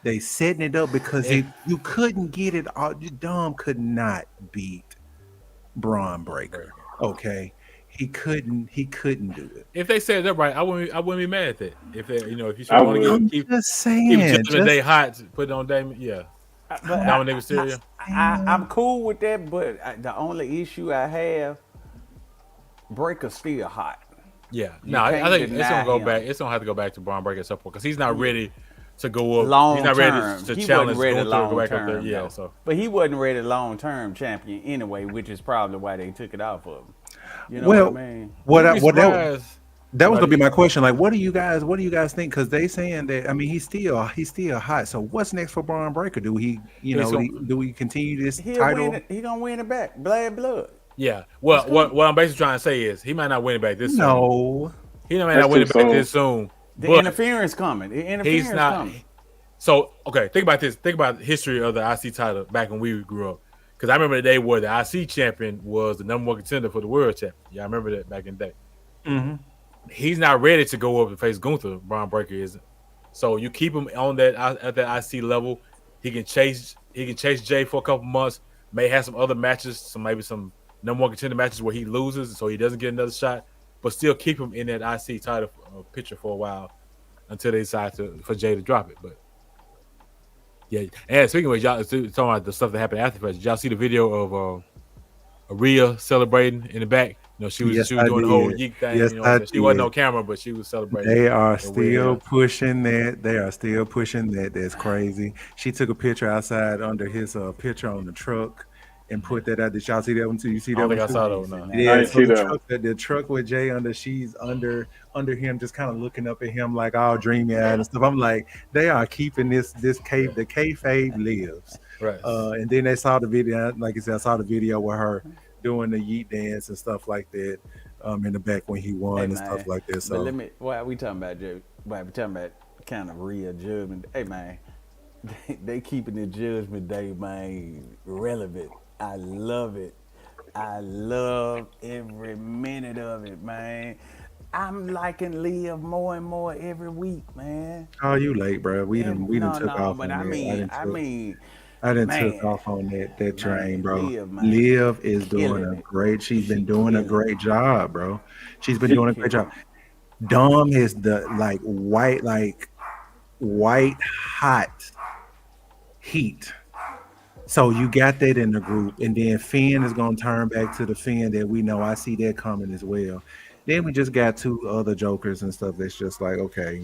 Speaker 1: They setting it up because you couldn't get it all. Dom could not beat Braun Breaker. Okay. He couldn't do it.
Speaker 2: If they said that right, I wouldn't be mad at that. If they, if you
Speaker 1: want to keep
Speaker 2: Judgment Day hot, put it on Damon. Yeah. Dominic Mysterio.
Speaker 3: I'm cool with that, but the only issue I have, Breaker's still hot.
Speaker 2: Yeah, I think it's gonna go back. It's gonna have to go back to Braun Breaker at some point because he's not ready to go up. He's not ready to challenge Gunther to go back up there. Yeah, but
Speaker 3: he wasn't ready long term champion anyway, which is probably why they took it off of him. You know what I mean?
Speaker 1: That was gonna be my question. Like, what do you guys think? Because they saying that he's still hot. So what's next for Braun Breaker? Do he, do we continue this title?
Speaker 3: He gonna win it back. Blood.
Speaker 2: Yeah. Well, what I'm basically trying to say is he might not win it back this soon.
Speaker 1: No.
Speaker 2: He might not win it back this soon.
Speaker 3: The interference coming. He's not coming.
Speaker 2: So okay, think about this. Think about the history of the IC title back when we grew up. Because I remember the day where the IC champion was the number one contender for the world champion. Yeah, I remember that back in the day.
Speaker 1: Mm-hmm.
Speaker 2: He's not ready to go up and face Gunther. Braun Breaker isn't. So you keep him on that at that IC level. He can chase Jey for a couple months. May have some other matches, maybe some number one contender matches where he loses, so he doesn't get another shot. But still keep him in that IC title picture for a while until they decide for Jey to drop it. But yeah, and speaking of y'all talking about the stuff that happened after the did y'all see the video of Rhea celebrating in the back? She was doing the whole yeek thing.
Speaker 1: Yes,
Speaker 2: she wasn't on camera, but she was celebrating.
Speaker 1: They are still pushing that. That's crazy. She took a picture outside under his picture on the truck and put that out. Did y'all see that one too? You see that one?
Speaker 2: I think I saw that one. No.
Speaker 1: Yeah, so the truck with Jey under, she's under him, just kind of looking up at him like all dreamy eyed and stuff. I'm like, they are keeping the kayfabe lives.
Speaker 2: Right.
Speaker 1: And then they saw the video, like I said, I saw the video with her doing the yeet dance and stuff like that in the back when he won and stuff like that. So
Speaker 3: why are we talking about Jey? Why are we talking about kind of real judgment? Hey man, they keeping the Judgment Day, man, relevant. I love it. I love every minute of it, man. I'm liking Liv more and more every week, man.
Speaker 1: Oh, you late, bro. We done took off.
Speaker 3: But
Speaker 1: on
Speaker 3: I done
Speaker 1: took off on that train, bro. Liv is doing she's been doing a great job, bro. She's been doing a great job. Dom is the white hot heat. So you got that in the group, and then Finn is gonna turn back to the Finn that we know. I see that coming as well. Then we just got two other jokers and stuff that's just like, okay,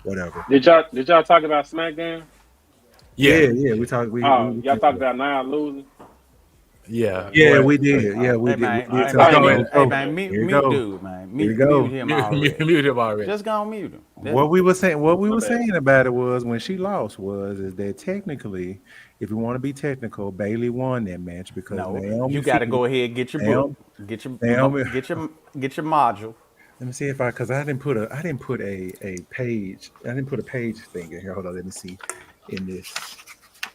Speaker 1: whatever.
Speaker 4: Did y'all talk about SmackDown?
Speaker 1: Yeah, we talked.
Speaker 4: Y'all talked about Nia losing.
Speaker 2: Yeah,
Speaker 1: we did. Yeah, we did.
Speaker 3: Hey man, mute dude, man. Mute
Speaker 2: him already.
Speaker 3: Just go mute him.
Speaker 1: What we were saying about it was when she lost is that technically, if you want to be technical, Bayley won that match because
Speaker 3: you got to go ahead and get your book. Get your
Speaker 1: Naomi.
Speaker 3: get your module.
Speaker 1: Let me see if because I didn't put a page. I didn't put a page thing in here. Hold on, let me see. In this,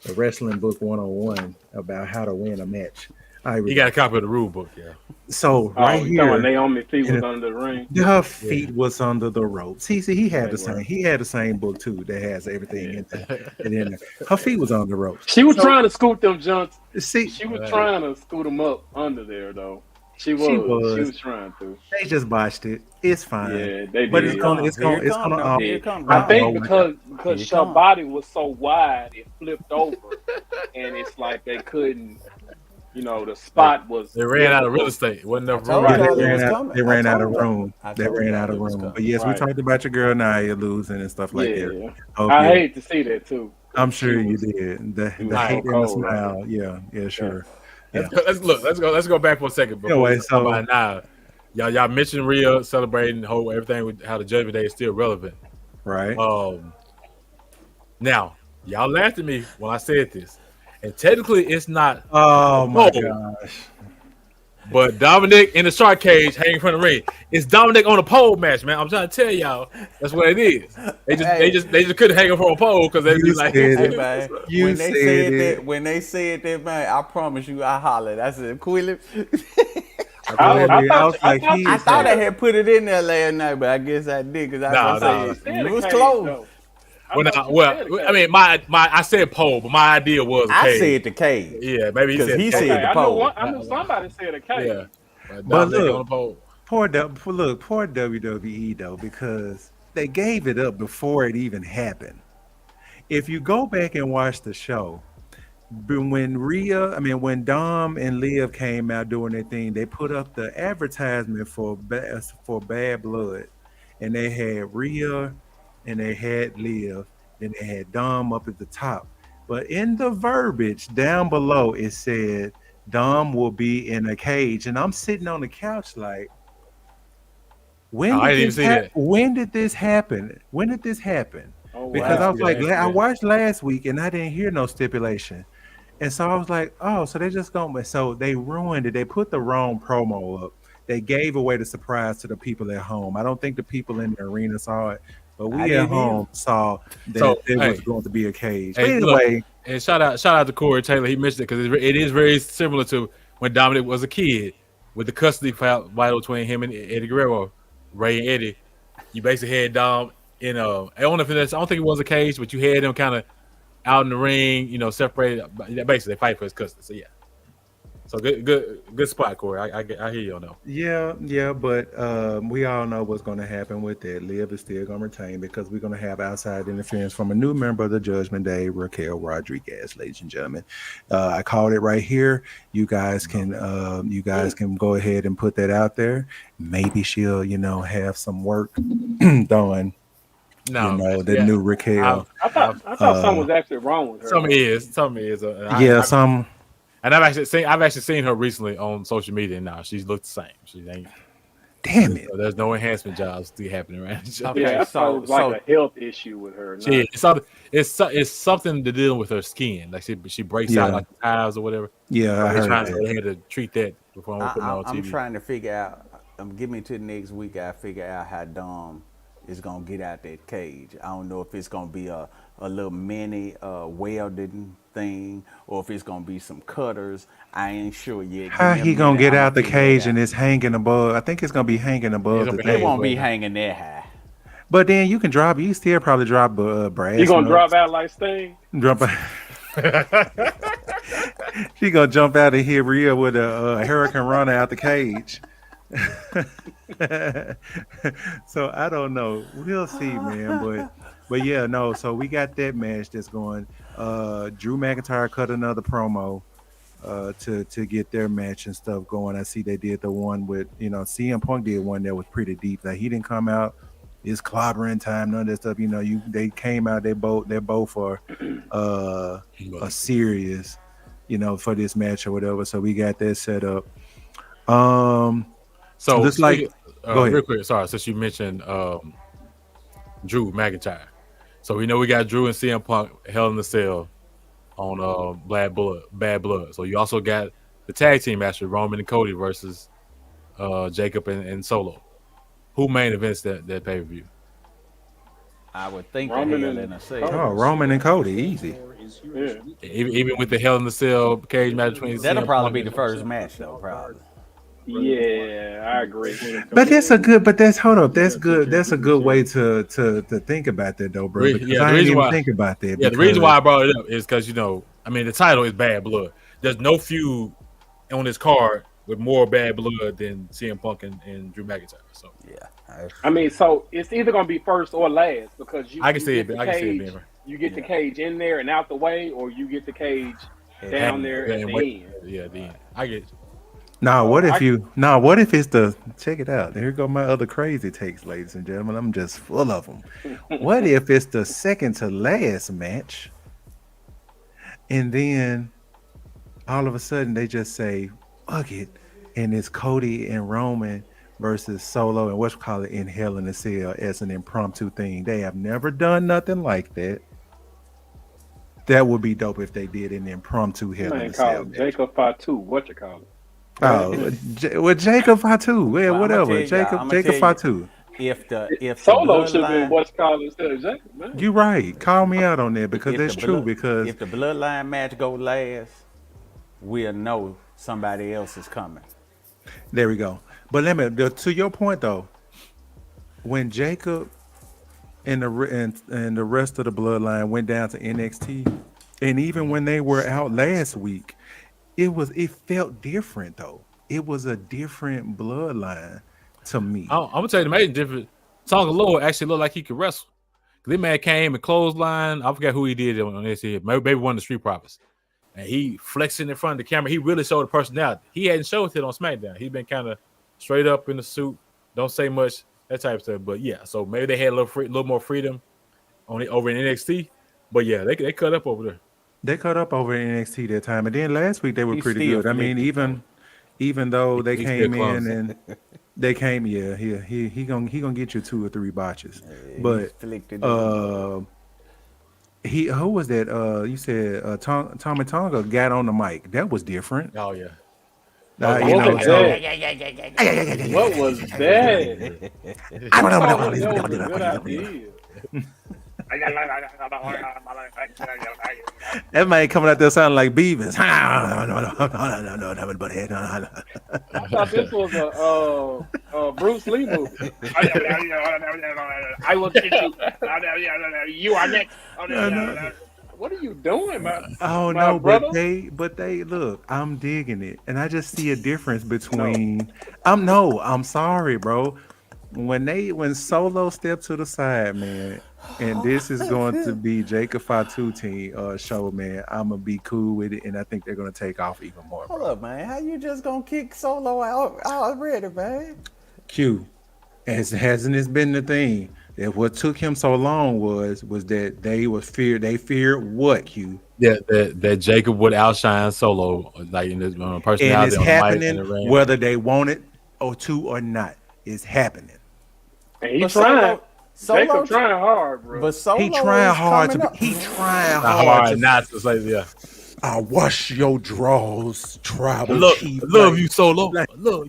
Speaker 1: a wrestling book 101 about how to win a match.
Speaker 2: You got a copy of the rule book, yeah.
Speaker 1: So right
Speaker 4: you
Speaker 1: here,
Speaker 4: talking about Naomi's feet was under the ring.
Speaker 1: Her feet was under the ropes. He had the same. He had the same book too that has everything in there. And then her feet was on the ropes.
Speaker 4: She was trying to scoot them junks.
Speaker 1: See,
Speaker 4: she was trying to scoot them up under there though. She was trying to.
Speaker 1: They just botched it. It's fine.
Speaker 4: Yeah, they did.
Speaker 1: But it's gonna.
Speaker 4: I think because her body was so wide, it flipped over, and it's like they couldn't. You know, the spot was.
Speaker 2: They ran out of real estate. Wasn't enough room.
Speaker 1: They ran out of room. They ran out of room. But yes, we talked about your girl Nia losing and stuff like that.
Speaker 4: I hate to see that too.
Speaker 1: I'm sure you did. The hate and the smile. Right? Yeah, sure. Yeah.
Speaker 2: Let's go back for a second.
Speaker 1: Anyway, so
Speaker 2: now, y'all mentioned Rhea celebrating everything with how the Judgment Day is still relevant,
Speaker 1: right?
Speaker 2: Now y'all laughed at me when I said this, and technically it's not.
Speaker 1: Oh my gosh!
Speaker 2: But Dominic in the shark cage hanging from the ring. It's Dominic on a pole match, man. I'm trying to tell y'all that's what it is. They just couldn't hang him from a pole because they'd be like,
Speaker 3: man, when they said that, man, I promise you, I hollered. I said, Quilly. I thought I had put it in there last night, but I guess I did because it was close.
Speaker 2: I mean, I said pole, but my idea was
Speaker 3: I said the cage.
Speaker 2: Yeah, maybe he
Speaker 3: said the pole.
Speaker 4: I knew somebody said a cage.
Speaker 2: Yeah,
Speaker 1: but look, poor WWE though, because they gave it up before it even happened. If you go back and watch the show, when Dom and Liv came out doing their thing, they put up the advertisement for Bad Blood, and they had Rhea and they had Liv, and they had Dom up at the top. But in the verbiage down below, it said Dom will be in a cage, and I'm sitting on the couch like, when did this happen? When did this happen? Because I was like, I watched last week and I didn't hear no stipulation. And so I was like, oh, so they just going, so they ruined it. They put the wrong promo up. They gave away the surprise to the people at home. I don't think the people in the arena saw it, but we at home saw that it was going to be a cage. But anyway.
Speaker 2: Look, and shout out to Corey Taylor. He mentioned it because it is very similar to when Dominic was a kid with the custody fight between him and Eddie Guerrero, Ray and Eddie. You basically had Dom in I don't think it was a cage, but you had them kind of out in the ring, separated. Basically, they fight for his custody. So yeah, so good spot, Corey. I hear you on that.
Speaker 1: Yeah, but we all know what's going to happen with that. Liv is still going to retain because we're going to have outside interference from a new member of the Judgment Day, Raquel Rodriguez, ladies and gentlemen. I called it right here. You guys can go ahead and put that out there. Maybe she'll have some work done.
Speaker 2: No,
Speaker 1: new Raquel.
Speaker 4: I thought something was actually wrong with her.
Speaker 2: Something is.
Speaker 1: Some.
Speaker 2: And I've actually seen her recently on social media. Now she's looked the same. She ain't.
Speaker 1: Damn it!
Speaker 2: So there's no enhancement jobs still happening around.
Speaker 4: Okay, so it's like a health issue with her.
Speaker 2: It's something to deal with her skin. Like she breaks out like eyes or whatever.
Speaker 1: Yeah, I heard
Speaker 2: they had to treat that before I put it on TV.
Speaker 3: I'm trying to figure out. Give me to the next week. I figure out how Dom is gonna get out that cage. I don't know if it's gonna be a little mini welding thing or if it's gonna be some cutters. I ain't sure yet.
Speaker 1: How he gonna get out the cage and it's hanging above? I think it's gonna be hanging above the thing.
Speaker 3: It won't be hanging that high.
Speaker 1: But then you can drop. You still probably drop brass.
Speaker 4: You gonna drop out like Sting?
Speaker 1: Drop out. She gonna jump out of here real with a hurricane runner out the cage. So I don't know. We'll see, man. But yeah, no. So we got that match that's going. Drew McIntyre cut another promo to get their match and stuff going. I see they did the one with CM Punk did one that was pretty deep. Like he didn't come out. It's clobbering time. None of that stuff. They came out. They're both are a serious, for this match or whatever. So we got that set up.
Speaker 2: So
Speaker 1: just
Speaker 2: go ahead. Real quick, sorry, since you mentioned Drew McIntyre. So we know we got Drew and CM Punk Hell in the Cell on Bad Blood. So you also got the tag team match with Roman and Cody versus Jacob and Solo. Who main events that pay-per-view?
Speaker 3: I would think
Speaker 4: Roman
Speaker 3: the Hell
Speaker 4: and
Speaker 3: in a Cell.
Speaker 1: Oh, Roman and Cody, easy.
Speaker 4: Yeah.
Speaker 2: Even with the Hell in the Cell cage match between
Speaker 3: That'll
Speaker 2: CM
Speaker 3: probably
Speaker 2: Punk
Speaker 3: be
Speaker 2: and-
Speaker 3: the first match, though, probably.
Speaker 4: Yeah, I agree.
Speaker 1: But that's a good. But that's hold up. That's good. That's a good way to think about that though, bro. Because I didn't even think about that.
Speaker 2: Yeah, the reason why I brought it up is because the title is Bad Blood. There's no feud on this card with more bad blood than CM Punk and Drew McIntyre. So
Speaker 3: yeah,
Speaker 4: I mean, so it's either gonna be first or last because
Speaker 2: I can see it. I can see it being right.
Speaker 4: You get the cage in there and out the way, or you get the cage down there at the end.
Speaker 2: Yeah, the end. I get it.
Speaker 1: What if it's the check it out? Here go my other crazy takes, ladies and gentlemen. I'm just full of them. What if it's the second to last match, and then all of a sudden they just say fuck it, and it's Cody and Roman versus Solo and in Hell in a Cell as an impromptu thing. They have never done nothing like that. That would be dope if they did an impromptu Hell in a Cell.
Speaker 4: Jacob Fatu, what you call it?
Speaker 1: Oh, Jacob Fatu. Yeah, whatever. Jacob Fatu.
Speaker 3: If
Speaker 4: Solo should have been what's called instead of Jacob, man.
Speaker 1: You're right. Call me out on that because that's true. Because
Speaker 3: if the bloodline match go last, we'll know somebody else is coming.
Speaker 1: There we go. But to your point though, when Jacob and the rest of the bloodline went down to NXT, and even when they were out last week, it felt different though. It was a different bloodline to me.
Speaker 2: I'm gonna tell you the major difference. Tonga Lord actually looked like he could wrestle. This man came and clothesline. I forgot who he did on this here. Maybe one of the Street Profits. And he flexing in front of the camera. He really showed the personality. He hadn't showed it on SmackDown. He's been kind of straight up in the suit, don't say much, that type of stuff. But yeah, so maybe they had a little more freedom over in NXT. But yeah, they cut up over there.
Speaker 1: They cut up over in NXT that time, and then last week they were pretty good. I mean, even though they came in and they came, he gonna get you 2 or 3 botches. But who was that? You said Tommy Tonga got on the mic. That was different.
Speaker 2: Oh yeah.
Speaker 4: What was that?
Speaker 1: I don't know.
Speaker 4: That was a good idea.
Speaker 1: That man coming out there sounding like Beavis.
Speaker 4: I thought this was a Bruce Lee movie. I will get you. You are next. What are you doing, man?
Speaker 1: Oh no, but they look. I'm digging it, and I just see a difference between. I'm sorry, bro. When Solo stepped to the side, man, and this is going to be Jacob Fatu team show, man. I'm gonna be cool with it, and I think they're gonna take off even more.
Speaker 3: Hold up, man. How you just gonna kick Solo out already, man?
Speaker 1: Q, hasn't this been the thing? That what took him so long was that they feared what, Q?
Speaker 2: Yeah, that Jacob would outshine Solo, like in this personality.
Speaker 1: And it's
Speaker 2: on
Speaker 1: happening
Speaker 2: the mic and
Speaker 1: whether they want it or not. It's happening.
Speaker 4: And he's trying. Jacob trying hard, bro.
Speaker 3: But Solo
Speaker 1: he trying hard to be. He trying hard
Speaker 2: not to say yeah.
Speaker 1: I wash your drawers, tribal chief.
Speaker 2: Love you, Solo.
Speaker 1: Look.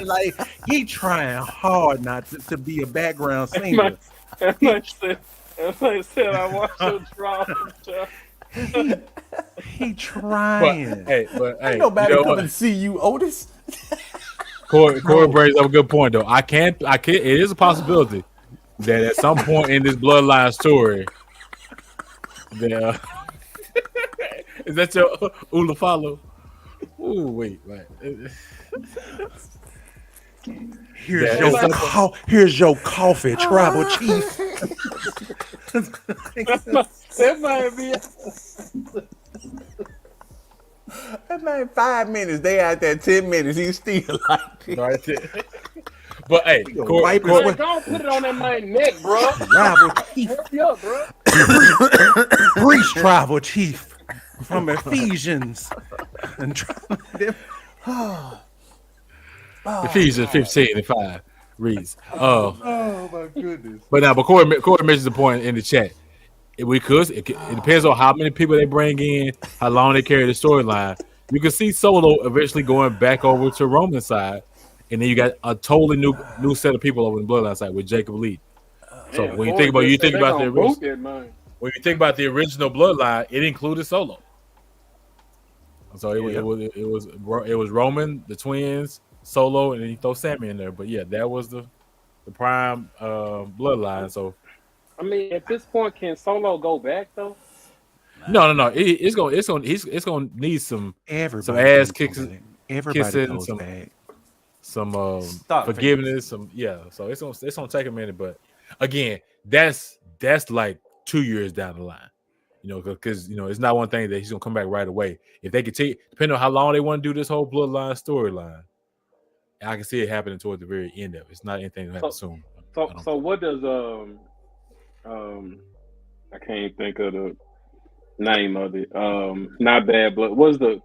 Speaker 1: Like he trying hard not to be a background singer.
Speaker 4: I said I watch your drawers.
Speaker 1: He trying.
Speaker 2: But
Speaker 3: ain't nobody come and see you, Otis.
Speaker 2: Corey brings up a good point though. I can't. It is a possibility that at some point in this bloodline story, is that your Ulafalo? Ooh, wait.
Speaker 1: Here's your coffee, tribal chief.
Speaker 4: That might be.
Speaker 3: That man 5 minutes. They out there 10 minutes. He's still like it.
Speaker 2: Right there. But hey,
Speaker 4: don't put it on that man's neck, bro.
Speaker 1: Tribal chief.
Speaker 4: Hurry up, bro.
Speaker 1: Breach tribal chief from Ephesians.
Speaker 2: Ephesians 15:5 reads.
Speaker 1: Oh my goodness.
Speaker 2: But Corey mentions the point in the chat. It depends on how many people they bring in, how long they carry the storyline. You can see Solo eventually going back over to Roman's side and then you got a totally new set of people over in the Bloodline side with Jacob Lee. So
Speaker 4: Man,
Speaker 2: when you think about the
Speaker 4: original,
Speaker 2: when you think about the original Bloodline, it included Solo. So it was Roman, the twins, Solo, and then you throw Sammy in there. But yeah, that was the prime Bloodline. So
Speaker 4: I mean, at this point, can Solo go back though?
Speaker 2: no. It's gonna need some ass kicking,
Speaker 1: goes back.
Speaker 2: Some forgiveness, So it's gonna take a minute, but again, that's like 2 years down the line. Because it's not one thing that he's gonna come back right away. If they continue, depending on how long they want to do this whole Bloodline storyline, I can see it happening toward the very end of it. It's not anything that happens soon.
Speaker 4: So what does I can't think of the name of it. Not Bad Blood. What's the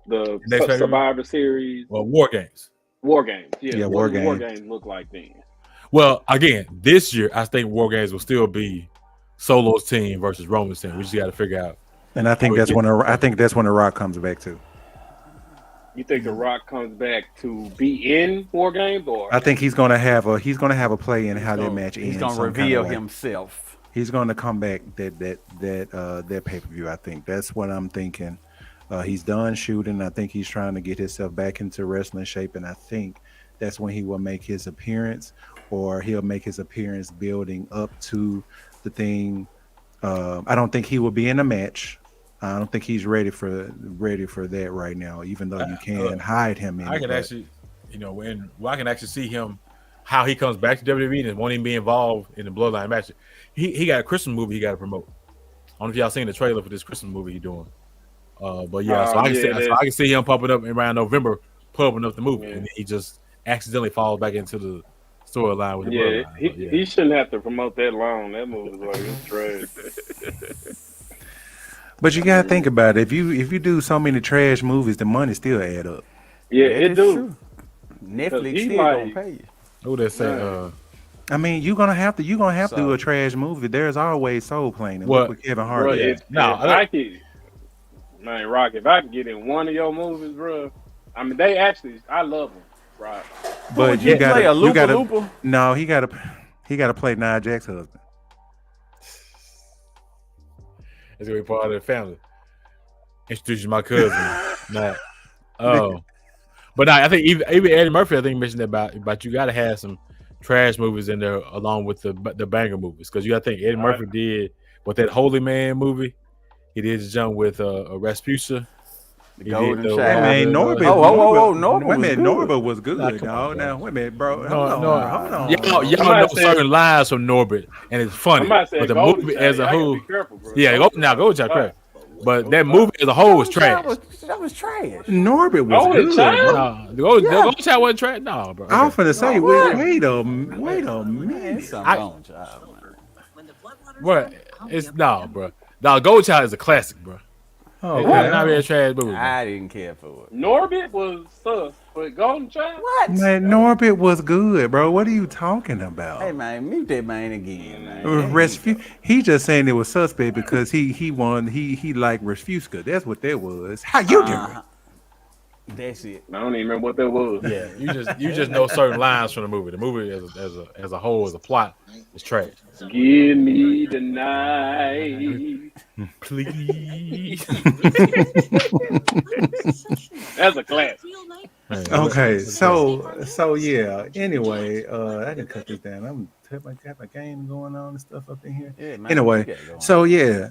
Speaker 4: Survivor Series?
Speaker 2: Well, War Games.
Speaker 4: War Games. Yeah,
Speaker 1: War Games.
Speaker 4: War Games look like then.
Speaker 2: Well, again, this year I think War Games will still be Solo's team versus Roman's team. We just got to figure out.
Speaker 1: And I think that's when the Rock comes back too.
Speaker 4: You think the Rock comes back to be in War Games, or
Speaker 1: I think he's gonna have a play in how that match ends.
Speaker 3: He's gonna reveal himself.
Speaker 1: He's gonna come back that pay-per-view. I think that's what I'm thinking. He's done shooting. I think he's trying to get himself back into wrestling shape, and I think that's when he will make his appearance, or he'll make his appearance building up to the thing. I don't think he will be in a match. I don't think he's ready for that right now. Even though you can hide him in.
Speaker 2: I can actually see him how he comes back to WWE and won't even be involved in the Bloodline match. He got a Christmas movie he got to promote. I don't know if y'all seen the trailer for this Christmas movie he's doing. But yeah, I can see him popping up around November, pumping up the movie, and he just accidentally falls back into the storyline with the Bloodline.
Speaker 4: He shouldn't have to promote that long. That movie was like it's trash.
Speaker 1: But you gotta think about it. If you do so many trash movies, the money still add up.
Speaker 4: Yeah, it do.
Speaker 3: True. Netflix still gonna pay you.
Speaker 2: Who that say?
Speaker 1: I mean, you're gonna have to do a trash movie. There's always Soul Plane.
Speaker 2: What?
Speaker 1: With Kevin Hart.
Speaker 4: Man, Rock, if I can get in one of your movies, bro. I mean, I love them, Rock.
Speaker 1: But you gotta. No, he gotta play Nia Jax's husband.
Speaker 2: It's gonna be part of the family. Introduce you to my cousin. Matt. But I think even Eddie Murphy, I think mentioned that about you got to have some trash movies in there along with the banger movies, because you got to think Eddie Murphy did with that Holy Man movie. He did his jump with Rasputia.
Speaker 3: Golden Child.
Speaker 1: Hey man, Norbit. Norbit was good. Now wait a minute, bro. Hold on.
Speaker 2: Y'all know certain lines from Norbit, and it's funny. But the movie as a whole, Golden Child, correct. But that movie as a whole is trash.
Speaker 3: That was trash.
Speaker 1: Norbit was good.
Speaker 2: The Golden Child wasn't trash. No, bro.
Speaker 1: I was finna say, wait a minute.
Speaker 2: What? It's bro. No, Golden Child is a classic, bro.
Speaker 1: Oh,
Speaker 2: it's not really a trash movie.
Speaker 3: I didn't care for it.
Speaker 4: Norbit was sus, but Golden Child?
Speaker 3: What?
Speaker 1: Man, Norbit was good, bro. What are you talking about?
Speaker 3: Hey, man, mute that man again, man.
Speaker 1: He just saying it was suspect because he liked Raspuska. That's what that was. How you doing?
Speaker 3: That's it.
Speaker 4: I don't even remember what that was.
Speaker 2: Yeah, you just know certain lines from the movie. The movie as a whole, as a plot, is trash.
Speaker 4: Give me the night,
Speaker 2: please.
Speaker 4: That's a classic.
Speaker 1: Okay, so yeah. Anyway, I can cut this down. I'm got my game going on and stuff up in here. Yeah, man, anyway, so yeah.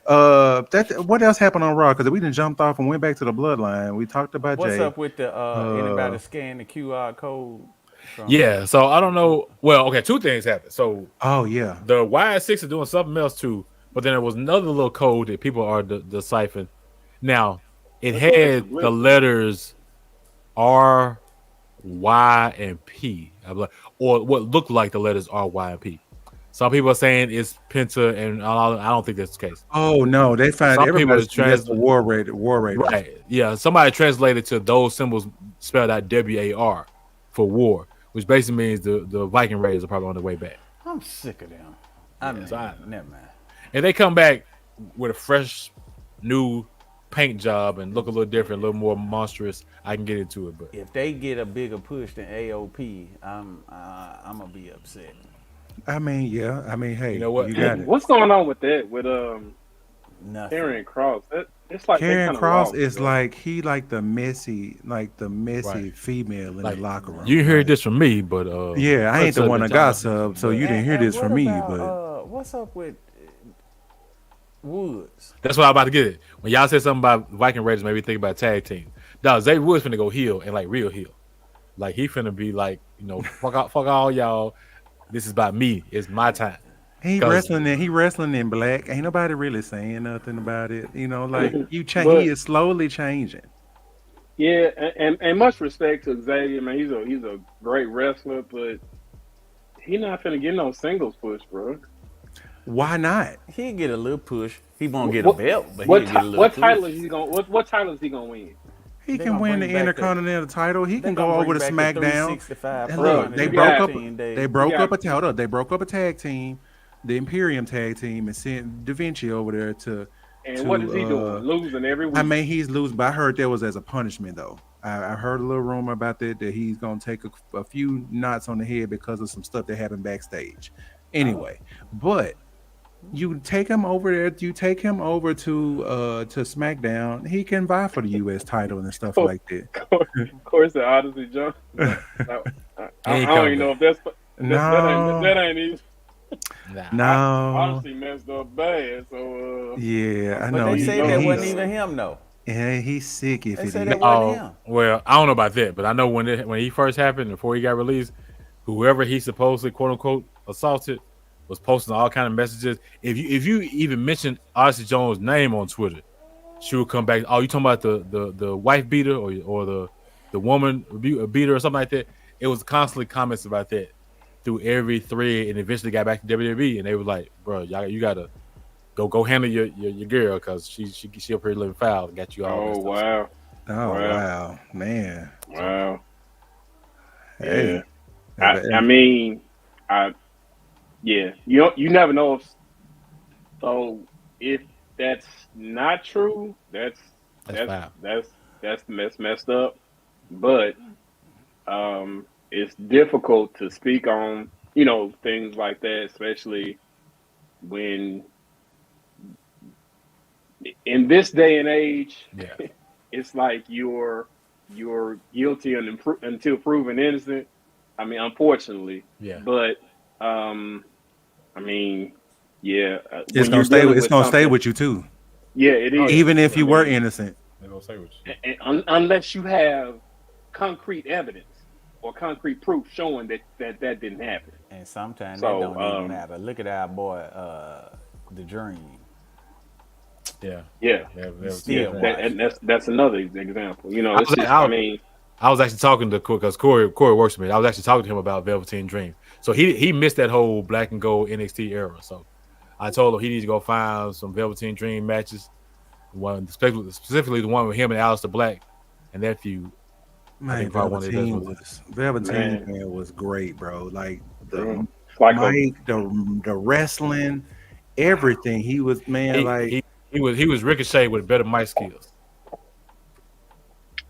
Speaker 1: What else happened on Raw? Because we done jumped off and went back to the Bloodline. We talked about
Speaker 3: what's
Speaker 1: Jey.
Speaker 3: up with the anybody scan the QR code?
Speaker 2: Yeah, so I don't know. Well, okay, two things happened. So, the Y6 is doing something else too, but then there was another little code that people are deciphering. Now, it had the letters R, Y, and P, or what looked like the letters R, Y, and P. Some people are saying it's Penta, and I don't think that's the case.
Speaker 1: Oh no, they find everybody translated the war rate.
Speaker 2: Right? Yeah, somebody translated to those symbols spelled out WAR for war, which basically means the Viking Raiders are probably on their way back.
Speaker 3: I'm sick of them. Never mind.
Speaker 2: And they come back with a fresh, new paint job and look a little different, a little more monstrous, I can get into it. But
Speaker 3: if they get a bigger push than AOP, I'm gonna be upset.
Speaker 1: I mean, yeah. I mean, hey,
Speaker 2: you know what?
Speaker 1: you got it.
Speaker 4: What's going on with that? With
Speaker 3: Nothing.
Speaker 4: Karrion Kross? It's like
Speaker 1: Karrion Kross is
Speaker 4: bro.
Speaker 1: like he like the messy female in
Speaker 2: Like,
Speaker 1: the locker room.
Speaker 2: You heard this from me, but
Speaker 1: yeah, I ain't the one that got sub, so you didn't hear this from me.
Speaker 3: About,
Speaker 1: but
Speaker 3: what's up with Woods?
Speaker 2: that's what I'm about to get it. When y'all said something about Viking Raiders, made me think about tag team. Dog, Xavier Woods finna go heel and like real heel. Like he finna be like, fuck all y'all. This is about me. It's my time.
Speaker 1: He wrestling in black. Ain't nobody really saying nothing about it. Like he is slowly changing.
Speaker 4: Yeah, and much respect to Xavier, man. He's a great wrestler, but he not finna get no singles push, bro.
Speaker 1: Why not?
Speaker 3: He'll get a little push. He won't get a belt, but he'll get a little
Speaker 4: what
Speaker 3: push.
Speaker 4: title is he gonna what title is he gonna win?
Speaker 1: He can win the Intercontinental title. He can go over to SmackDown. And look, they broke up a title. They broke up a tag team, the Imperium tag team, and sent Da Vinci over there to.
Speaker 4: And what is he doing? Losing every week.
Speaker 1: I mean, he's losing, but I heard that was as a punishment, though. I heard a little rumor about that he's gonna take a few knots on the head because of some stuff that happened backstage. Anyway, but. You take him over there. You take him over to SmackDown. He can vie for the U.S. title and stuff like that.
Speaker 4: Of course, the Odyssey John. I don't even know if that ain't even.
Speaker 1: No.
Speaker 4: Odyssey messed up bad. So
Speaker 1: yeah, I know.
Speaker 3: But they say that wasn't even him though.
Speaker 1: Yeah, he's sick. If it is.
Speaker 2: Well, I don't know about that, but I know when he first happened, before he got released, whoever he supposedly quote unquote assaulted was posting all kind of messages. If you even mentioned Odyssey Jones' name on Twitter, she would come back. Oh, you talking about the wife beater or the woman beater or something like that? It was constantly comments about that through every thread, and eventually got back to WWE, and they were like, "Bro, you gotta go handle your girl because she up here living foul and got you all."
Speaker 4: Oh wow!
Speaker 1: Wow, man!
Speaker 4: Wow.
Speaker 1: Hey,
Speaker 4: I mean, yeah, you never know if that's not true, that's messed up. But it's difficult to speak on things like that, especially when in this day and age, it's like you're guilty until proven innocent. I mean, unfortunately, but I mean, yeah,
Speaker 1: it's gonna stay with you too.
Speaker 4: Yeah, it is.
Speaker 1: Even if you were innocent,
Speaker 2: they're gonna stay with you.
Speaker 4: And unless you have concrete evidence or concrete proof showing that didn't happen.
Speaker 3: And sometimes that don't even matter. Look at our boy, The Dream.
Speaker 4: Yeah. That's another example.
Speaker 2: I was actually talking to Corey because Corey works with me. I was actually talking to him about Velveteen Dream. So he missed that whole black and gold NXT era. So I told him he needs to go find some Velveteen Dream matches. One specifically the one with him and Aleister Black and that feud.
Speaker 1: Man, Velveteen was great, bro. Like the wrestling, everything. He was
Speaker 2: he was Ricochet with better mic skills.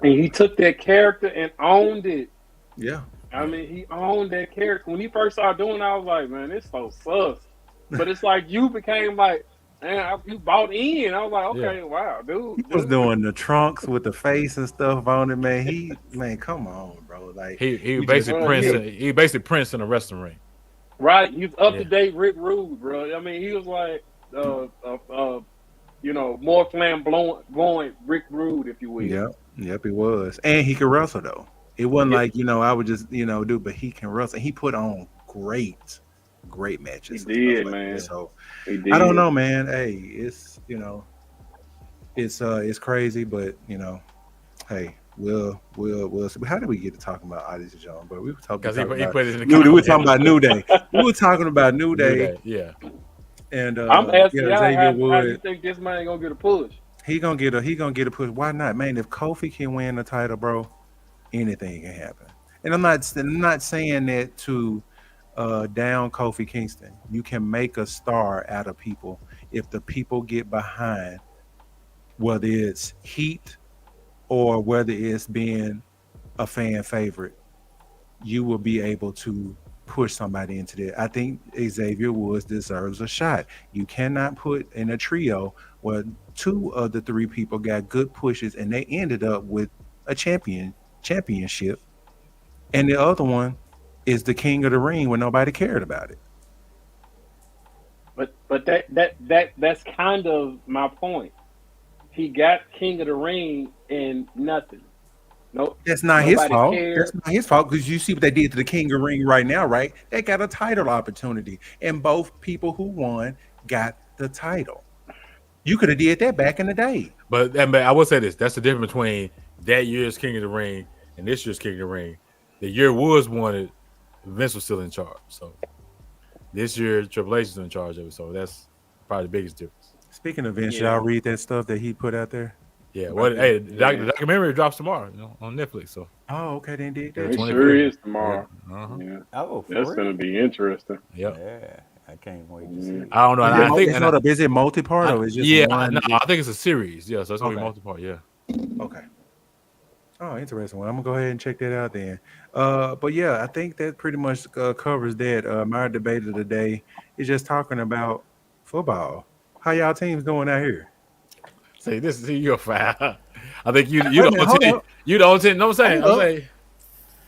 Speaker 4: And he took that character and owned it.
Speaker 1: Yeah.
Speaker 4: I mean, he owned that character. When he first started doing it, I was like, man, it's so sus. But it's like you became like, man, you bought in. I was like, okay, wow, dude.
Speaker 1: He was doing the trunks with the face and stuff on it, man. Come on, bro. Like
Speaker 2: he basically Prince in a wrestling ring.
Speaker 4: Right. He's up to date Rick Rude, bro. I mean, he was like more flamboyant Rick Rude, if you will.
Speaker 1: Yep, he was. And he could wrestle though. It wasn't like, I would just, do, but he can wrestle. He put on great matches.
Speaker 4: He did, man.
Speaker 1: So I don't know, man. Hey, it's it's crazy, but hey, we'll see. How did we get to talking about Odyssey Jones? But we were talking about we were talking about New Day. We were talking about New Day.
Speaker 2: Yeah.
Speaker 4: And I'm asking how do you think this man gonna get a push?
Speaker 1: He gonna get a push. Why not, man? If Kofi can win the title, bro, anything can happen. And I'm not saying that to down Kofi Kingston. You can make a star out of people if the people get behind whether it's heat or whether it's being a fan favorite, you will be able to push somebody into that. I think Xavier Woods deserves a shot. You cannot put in a trio where two of the three people got good pushes and they ended up with a championship, and the other one is the king of the ring when nobody cared about it.
Speaker 4: But that's kind of my point. He got King of the Ring and nothing. No,
Speaker 1: That's not his
Speaker 4: nobody
Speaker 1: fault.
Speaker 4: cared.
Speaker 1: That's not his fault because you see what they did to the King of the Ring right now, right? They got a title opportunity, and both people who won got the title. You could have did that back in the day.
Speaker 2: But I will say this: that's the difference between that year's King of the Ring and this year's King of the Ring. The year Woods won it, Vince was still in charge. So this year Triple H is in charge of it. So that's probably the biggest difference.
Speaker 1: Speaking of Vince, y'all read that stuff that he put out there?
Speaker 2: Yeah. Well, hey, the documentary drops tomorrow, on Netflix. So.
Speaker 1: Oh, okay, then did
Speaker 4: that. It sure is tomorrow.
Speaker 2: Yeah. Uh-huh.
Speaker 3: Yeah. Oh,
Speaker 4: that's going to be interesting.
Speaker 2: Yep.
Speaker 3: Yeah. I can't wait to see.
Speaker 2: I don't know.
Speaker 1: Is it multi-part or is it just one?
Speaker 2: No, I think it's a series. Yeah, so it's gonna be multi-part. Yeah.
Speaker 1: Okay. Oh, interesting. Well, I'm gonna go ahead and check that out then. But yeah, I think that pretty much covers that. My debate of the day is just talking about football. How y'all teams doing out here?
Speaker 2: See, you're foul. I think you don't know what I'm saying.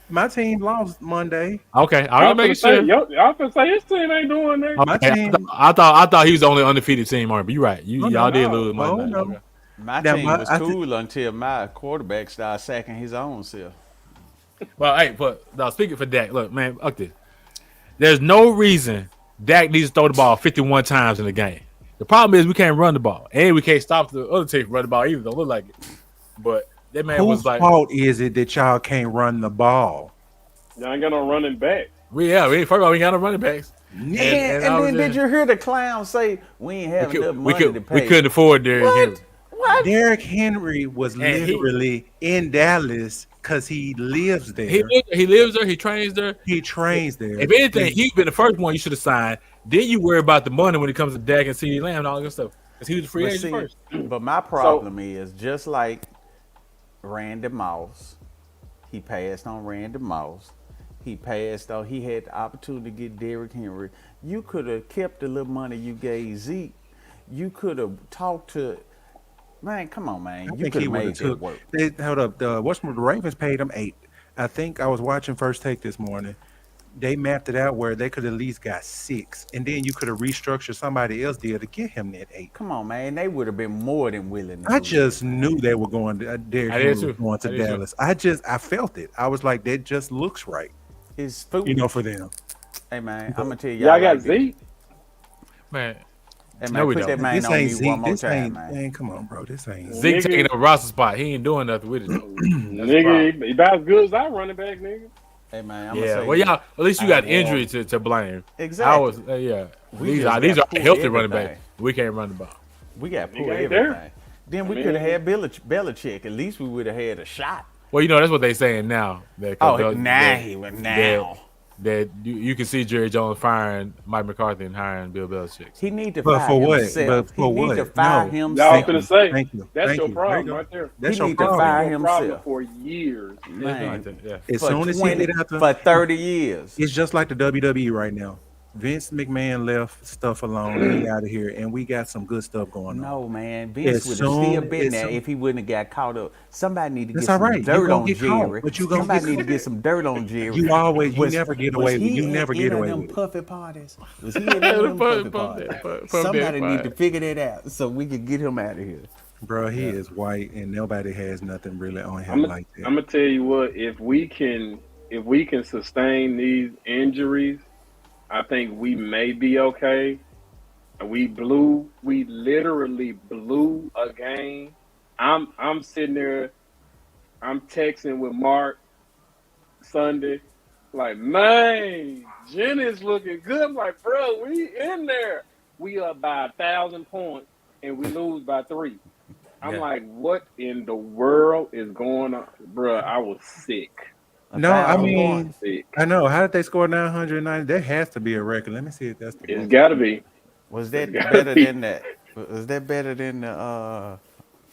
Speaker 1: My team lost Monday.
Speaker 2: Okay, I'm making sure.
Speaker 4: Y'all can say his team ain't doing that.
Speaker 1: My team.
Speaker 2: I thought he was the only undefeated team on it, but you're right. Y'all did lose Monday.
Speaker 1: No.
Speaker 2: Okay.
Speaker 3: My team was cool until my quarterback started sacking his own self.
Speaker 2: Well, hey, but now speaking for Dak, look, man, fuck this. There's no reason Dak needs to throw the ball 51 times in the game. The problem is we can't run the ball, and we can't stop the other team from running the ball either. Don't look like it, but that man was like,
Speaker 1: whose fault is it that y'all can't run the ball?
Speaker 4: Y'all ain't got no running back.
Speaker 2: First of all, we ain't got no running backs.
Speaker 3: And then did you hear the clown say we ain't have enough money to pay?
Speaker 2: We couldn't afford Derrick Henry.
Speaker 3: What?
Speaker 1: Derrick Henry was literally in Dallas because he lives there.
Speaker 2: He lives there. He trains there.
Speaker 1: He trains there.
Speaker 2: If anything, he's been the first one you should have signed. Then you worry about the money when it comes to Dak and CeeDee Lamb and all that stuff. Because he was a free agent first.
Speaker 3: But my problem is just like Randy Moss. He passed on Randy Moss. He passed on. He had the opportunity to get Derrick Henry. You could have kept the little money you gave Zeke. You could have talked to. Man, come on, man. You could have made that work.
Speaker 1: Hold up. The Ravens paid him $8 million. I think I was watching First Take this morning. They mapped it out where they could at least got $6 million, and then you could have restructured somebody else deal to get him that $8 million.
Speaker 3: Come on, man. They would have been more than willing.
Speaker 1: I just knew they were going to going to Dallas. I felt it. I was like, that just looks right.
Speaker 3: It's food.
Speaker 1: For them.
Speaker 3: Hey, man, I'm gonna tell y'all.
Speaker 4: Y'all got Zeke,
Speaker 2: man.
Speaker 3: Hey, man, put that man on me one more time,
Speaker 1: man. Come on, bro. This ain't
Speaker 2: Zeke taking a roster spot. He ain't doing nothing with it.
Speaker 4: Nigga, he about as good as our running back, nigga.
Speaker 3: Hey, man, I'm
Speaker 2: well, y'all, at least you got injury to blame.
Speaker 3: Exactly.
Speaker 2: These are healthy running backs. We can't run the ball.
Speaker 3: We got to pull everything. Then we could have had Belichick. At least we would have had a shot.
Speaker 2: Well, that's what they're saying now.
Speaker 3: Now.
Speaker 2: That you can see Jerry Jones firing Mike McCarthy and hiring Bill Belichick.
Speaker 3: He need to fire himself.
Speaker 1: He need
Speaker 3: to fire himself.
Speaker 4: Y'all gonna say
Speaker 1: thank you.
Speaker 4: That's your problem right there.
Speaker 3: He need to fire himself
Speaker 4: for years.
Speaker 3: Man.
Speaker 1: As soon as he get out
Speaker 3: for 30 years.
Speaker 1: It's just like the WWE right now. Vince McMahon left stuff alone and he out of here, and we got some good stuff going on.
Speaker 3: No, man. Vince would have still been there if he wouldn't have got caught up. Somebody need to get some dirt on Jerry. Somebody need to get some dirt on Jerry.
Speaker 1: You never get away with it. You never get away with it.
Speaker 3: Puffy parties? Was he in them puffy parties? Somebody need to figure that out so we can get him out of here.
Speaker 1: Bro, he is white and nobody has nothing really on him like that.
Speaker 4: I'm gonna tell you what, if we can sustain these injuries, I think we may be okay. We literally blew a game. I'm sitting there, I'm texting with Mark Sunday, like, man, Jenny's looking good. I'm like, bro, we in there. We up by 1,000 points and we lose by 3. I'm like, what in the world is going on? Bro, I was sick.
Speaker 1: No, I mean, I know. How did they score 990? That has to be a record. Let me see if that's the
Speaker 4: It's got to be.
Speaker 3: Was that better than that? Was that better than the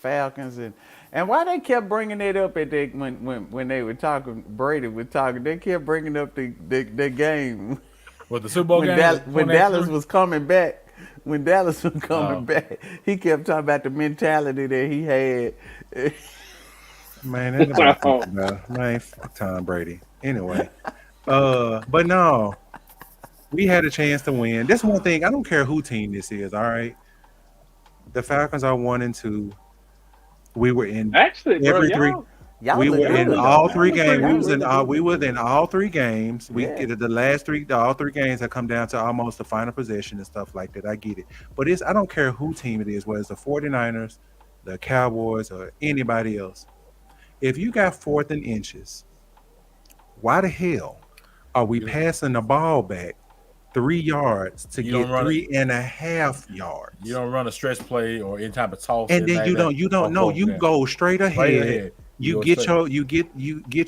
Speaker 3: Falcons and why they kept bringing it up at when they were talking, Brady was talking, they kept bringing up the game.
Speaker 2: With the Super Bowl game?
Speaker 3: When Dallas was coming back. When Dallas was coming back, he kept talking about the mentality that he had.
Speaker 1: Man, ain't nobody talking about. Man, fuck Tom Brady. Anyway, but no, we had a chance to win. This one thing, I don't care who team this is. All right, the Falcons are 1-2. We were in every three. We were in all three games. We was in all three games. We get all three games have come down to almost the final possession and stuff like that. I get it. But I don't care who team it is, whether it's the 49ers, the Cowboys, or anybody else. If you got 4th and inches, why the hell are we passing the ball back 3 yards to get 3.5 yards?
Speaker 2: You don't run a stretch play or any type of toss.
Speaker 1: And then you don't know. You go straight ahead. You get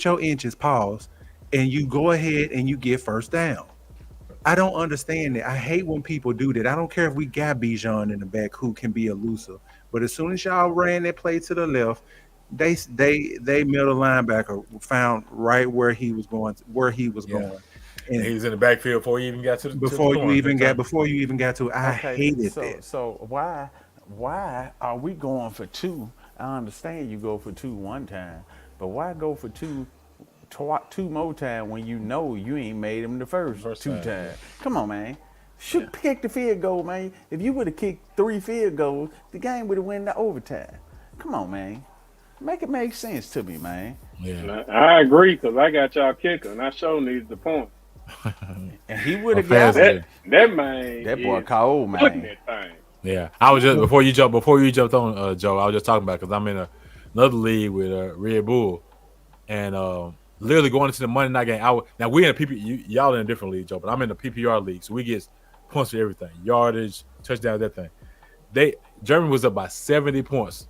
Speaker 1: your inches, pause, and you go ahead and you get first down. I don't understand it. I hate when people do that. I don't care if we got Bijan in the back who can be elusive, but as soon as y'all ran that play to the left, they middle linebacker found right where he was going. And
Speaker 2: he was in the backfield before you even got to the
Speaker 1: before you even got to. I hated that.
Speaker 3: So why are we going for 2? I understand you go for 2 one time, but why go for 2 more times when you know you ain't made them the first 2 times? Come on, man. Kick the field goal, man. If you would have kicked 3 field goals, the game would have went to overtime. Come on, man. Make it make sense to me, man.
Speaker 4: Yeah, I agree because I got y'all kicker and I sure needs the point.
Speaker 3: And he would have got
Speaker 4: that man.
Speaker 3: That boy cold, man.
Speaker 4: That thing.
Speaker 2: Yeah, I was just before you jumped on Joe. I was just talking about because I'm in another league with Red Bull, and literally going into the Monday night game. Now we're in a PPR. Y'all in a different league, Joe, but I'm in the PPR league, so we get points for everything, yardage, touchdowns, that thing. Germany was up by 70 points.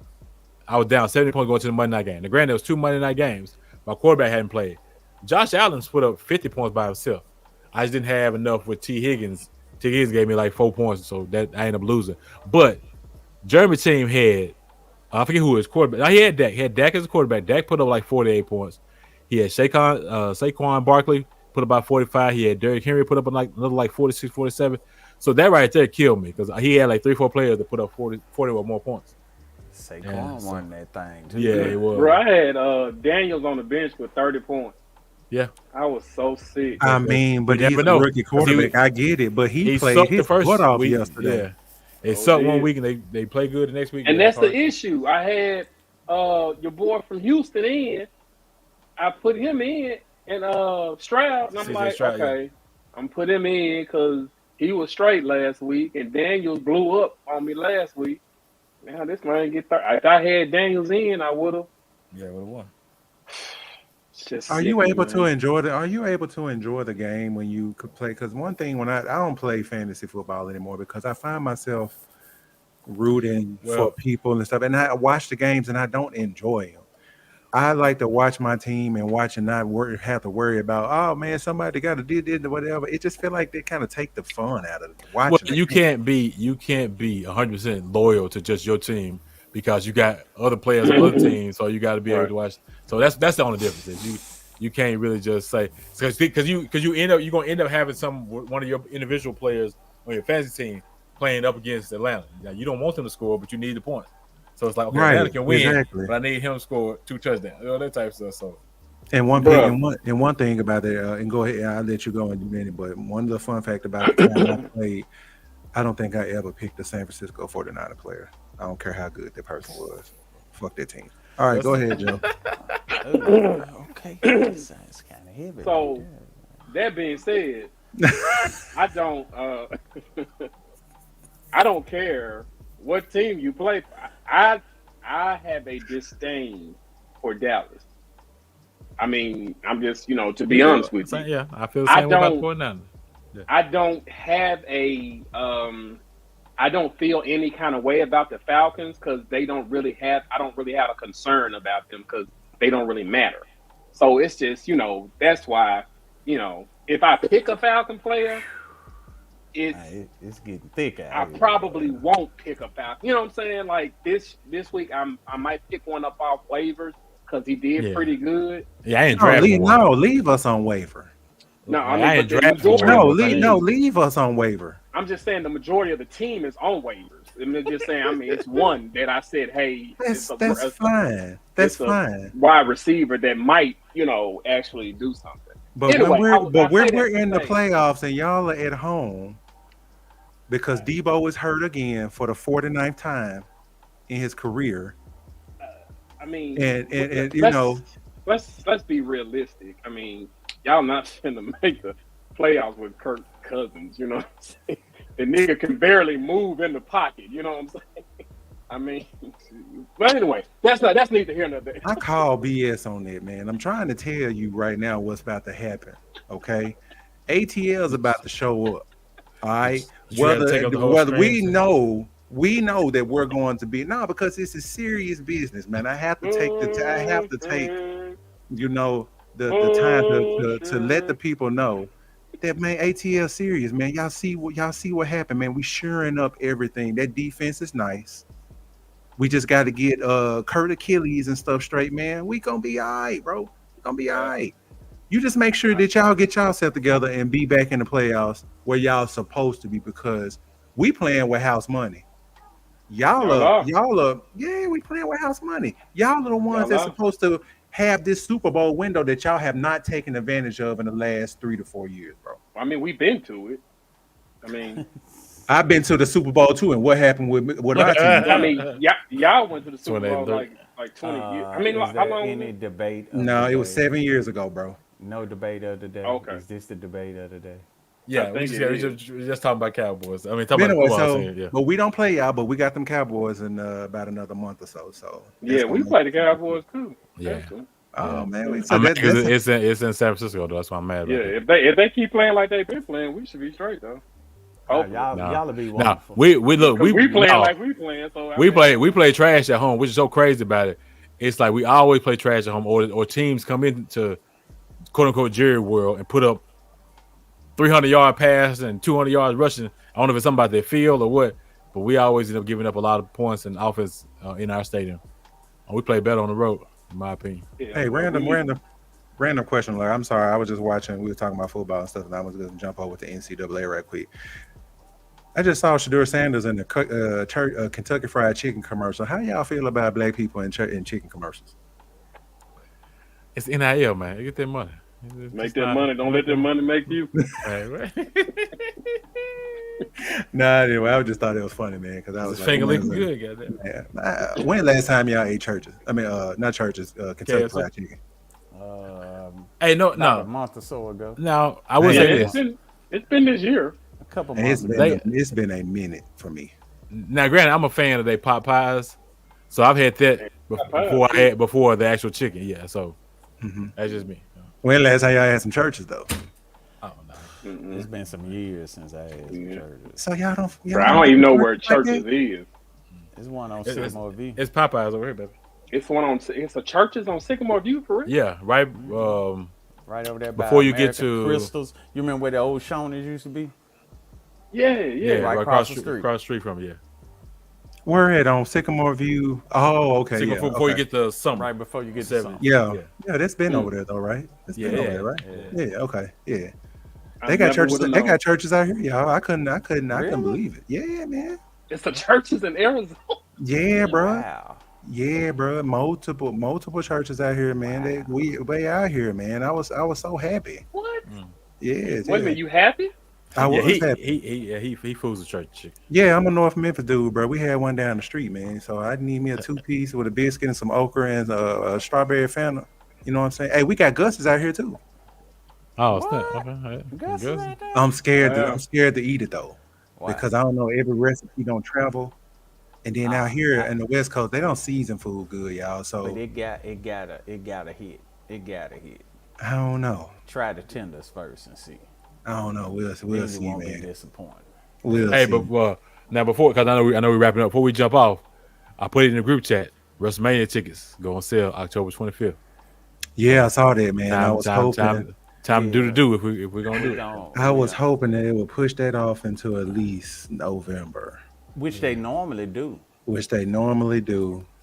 Speaker 2: I was down 70 points going to the Monday night game. Granted, there was 2 Monday night games. My quarterback hadn't played. Josh Allen's put up 50 points by himself. I just didn't have enough with T. Higgins. T. Higgins gave me like 4 points, so that I ended up losing. But German team had, I forget who his quarterback. He had Dak. He had Dak as a quarterback. Dak put up like 48 points. He had Saquon Barkley put up about 45. He had Derrick Henry put up another like 46, 47. So that right there killed me because he had like 3-4 players that put up 40 or more points.
Speaker 3: Saquon won that thing too.
Speaker 2: Yeah, it was.
Speaker 4: Bro, I had Daniels on the bench with 30 points.
Speaker 2: Yeah,
Speaker 4: I was so sick.
Speaker 1: I mean, but he's a rookie quarterback. I get it, but he played his butt off yesterday.
Speaker 2: Yeah, they sucked one week and they play good the next week.
Speaker 4: And that's the issue. I had your boy from Houston in. I put him in and Stroud, and I'm like, okay, I'm put him in because he was straight last week, and Daniels blew up on me last week. Now this man get 30. If I had Daniels in, I would have.
Speaker 2: Yeah, would have won.
Speaker 1: Are you able to enjoy the game when you could play? Because one thing when I don't play fantasy football anymore because I find myself rooting for people and stuff, and I watch the games and I don't enjoy them. I like to watch my team and watch and not have to worry about, oh man, somebody got to do this or whatever. It just feel like they kind of take the fun out of watching.
Speaker 2: Well, you can't be 100% loyal to just your team because you got other players on other teams, so you got to be able to watch. So that's the only difference. Is you can't really just say because you're gonna end up having one of your individual players on your fantasy team playing up against Atlanta. Now, you don't want them to score, but you need the points. So it's like, okay, Atlanta can win, but I need him to score 2 touchdowns. That type of stuff. So,
Speaker 1: and one thing about it, and go ahead, I'll let you go in a minute. But one of the fun fact about the time I played, I don't think I ever picked the San Francisco 49er player. I don't care how good that person was. Fuck that team. All right, go ahead, Joe.
Speaker 3: Okay, that's kind of heavy.
Speaker 4: So, that being said, I don't care what team you play for. I have a disdain for Dallas. I mean, I'm just, to be honest with you.
Speaker 2: Yeah, I feel the same way about 49ers. Yeah.
Speaker 4: I don't have I don't feel any kind of way about the Falcons because I don't really have a concern about them because they don't really matter. So it's just, that's why, if I pick a Falcon player,
Speaker 3: it's getting thick out
Speaker 4: I
Speaker 3: here.
Speaker 4: probably won't pick up out. You know what I'm saying? Like this week, I might pick one up off waivers because he did pretty good.
Speaker 2: Yeah, I ain't drafting one.
Speaker 1: No, leave us on waiver.
Speaker 4: No,
Speaker 2: I mean, I ain't drafting
Speaker 1: one. Leave us on waiver.
Speaker 4: I'm just saying the majority of the team is on waivers. I'm just saying. I mean, it's one that I said, hey,
Speaker 1: that's fine. That's fine.
Speaker 4: Wide receiver that might, actually do something.
Speaker 1: But anyway, when we're in the playoffs and y'all are at home because Debo is hurt again for the 49th time in his career.
Speaker 4: I mean,
Speaker 1: and
Speaker 4: let's be realistic. I mean, y'all not finna make the playoffs with Kirk Cousins. You know what I'm saying? The nigga can barely move in the pocket. You know what I'm saying? I mean, but anyway, that's neither here nor there.
Speaker 1: I call BS on that, man. I'm trying to tell you right now what's about to happen. Okay, ATL's about to show up. All right, whether we know that we're going to be because this is serious business, man. I have to take the time to let the people know that, man, ATL serious, man. Y'all see what happened, man. We shoring up everything. That defense is nice. We just got to get Kurt Achilles and stuff straight, man. We gonna be all right, bro. We gonna be all right. You just make sure that y'all get yourself together and be back in the playoffs where y'all supposed to be, because we playing with house money. Y'all are, we playing with house money. Y'all are the ones that's supposed to have this Super Bowl window that y'all have not taken advantage of in the last 3 to 4 years, bro.
Speaker 4: I mean, we've been to it. I mean,
Speaker 1: I've been to the Super Bowl too, and what happened with my team?
Speaker 4: I mean, y'all went to the Super Bowl like 20 years. I mean, how long?
Speaker 3: Any debate?
Speaker 1: No, it was 7 years ago, bro.
Speaker 3: No debate of the day.
Speaker 4: Okay.
Speaker 3: Is this the debate of the day?
Speaker 2: Yeah, we're just talking about Cowboys. I mean, talking about football.
Speaker 1: But we don't play y'all, but we got them Cowboys in about another month or so. So
Speaker 4: yeah, we play the Cowboys too.
Speaker 2: Yeah.
Speaker 1: Oh man,
Speaker 2: it's in San Francisco though. That's why I'm mad.
Speaker 4: Yeah, if they keep playing like they've been playing, we should be straight though.
Speaker 3: Y'all will be wonderful.
Speaker 2: We look.
Speaker 4: We playing like we playing. So
Speaker 2: we play trash at home, which is so crazy about it. It's like we always play trash at home, or teams come into quote unquote Jerry world and put up 300-yard pass and 200 yards rushing. I don't know if it's something about their field or what, but we always end up giving up a lot of points and offense in our stadium. And we play better on the road, in my opinion.
Speaker 1: Yeah, hey, random question, Larry. I'm sorry, I was just watching. We were talking about football and stuff, and I was going to jump over to NCAA right quick. I just saw Shedeur Sanders in the Kentucky Fried Chicken commercial. How y'all feel about black people in chicken commercials?
Speaker 2: It's NIL, man. You get that money.
Speaker 4: Make that money. Don't let that money make you.
Speaker 1: Anyway, I just thought it was funny, man, because I was
Speaker 2: finger licking good. Goddamn.
Speaker 1: When last time y'all ate churches? I mean, not churches. Kentucky Fried Chicken.
Speaker 2: Hey, no,
Speaker 3: a month or so ago.
Speaker 2: No, I would say this.
Speaker 4: It's been this year.
Speaker 3: A couple months.
Speaker 1: It's been a minute for me.
Speaker 2: Now, granted, I'm a fan of their pot pies, so I've had that before the actual chicken. Yeah, so that's just me.
Speaker 1: When last time y'all had some churches though?
Speaker 2: Oh no,
Speaker 3: it's been some years since I had some churches.
Speaker 1: So y'all don't.
Speaker 4: Bro, I don't even know where churches is.
Speaker 3: It's one on Sycamore View.
Speaker 2: It's Popeyes over here, baby.
Speaker 4: It's a churches on Sycamore View for real.
Speaker 2: Yeah, right.
Speaker 3: Right over there
Speaker 2: before
Speaker 3: by
Speaker 2: you get to
Speaker 3: Crystals. You remember where the old Shoney's used to be?
Speaker 4: Yeah,
Speaker 3: right across the street.
Speaker 2: Across the street from
Speaker 1: Where at on Sycamore View? Oh, okay.
Speaker 2: Sycamore before you get to Summer.
Speaker 3: Right before you get to Summer.
Speaker 1: Yeah, that's been over there though, right? It's been over there, right? Yeah. Okay. Yeah. They got churches. They got churches out here, y'all. I couldn't believe it. Yeah, man.
Speaker 4: It's the churches in Arizona.
Speaker 1: Yeah, bro.
Speaker 3: Wow.
Speaker 1: Yeah, bro. Multiple churches out here, man. We out here, man. I was so happy.
Speaker 4: What?
Speaker 1: Yeah.
Speaker 4: Wait a minute, you happy?
Speaker 1: I was happy.
Speaker 2: He fools the church chicken.
Speaker 1: Yeah, I'm a North Memphis dude, bro. We had one down the street, man. So I need me a 2-piece with a biscuit and some okra and a strawberry Fanta. You know what I'm saying? Hey, we got Gus's out here too.
Speaker 2: Oh, it's not okay.
Speaker 3: Gus right there?
Speaker 1: I'm scared to eat it though. Why? Because I don't know, every recipe don't travel. And then out here in the West Coast, they don't season food good, y'all. So
Speaker 3: but it gotta hit. It gotta hit.
Speaker 1: I don't know.
Speaker 3: Try the tenders first and see.
Speaker 1: I don't know. We'll see,
Speaker 3: won't
Speaker 1: man.
Speaker 3: Be disappointed.
Speaker 2: Hey,
Speaker 1: see.
Speaker 2: But now before, because I know we're wrapping up. Before we jump off, I put it in the group chat. WrestleMania tickets go on sale October 25th.
Speaker 1: Yeah, I saw that, man. I was hoping.
Speaker 2: Time to do if we're gonna do it.
Speaker 1: I was hoping that it would push that off into at least November,
Speaker 3: which they normally do.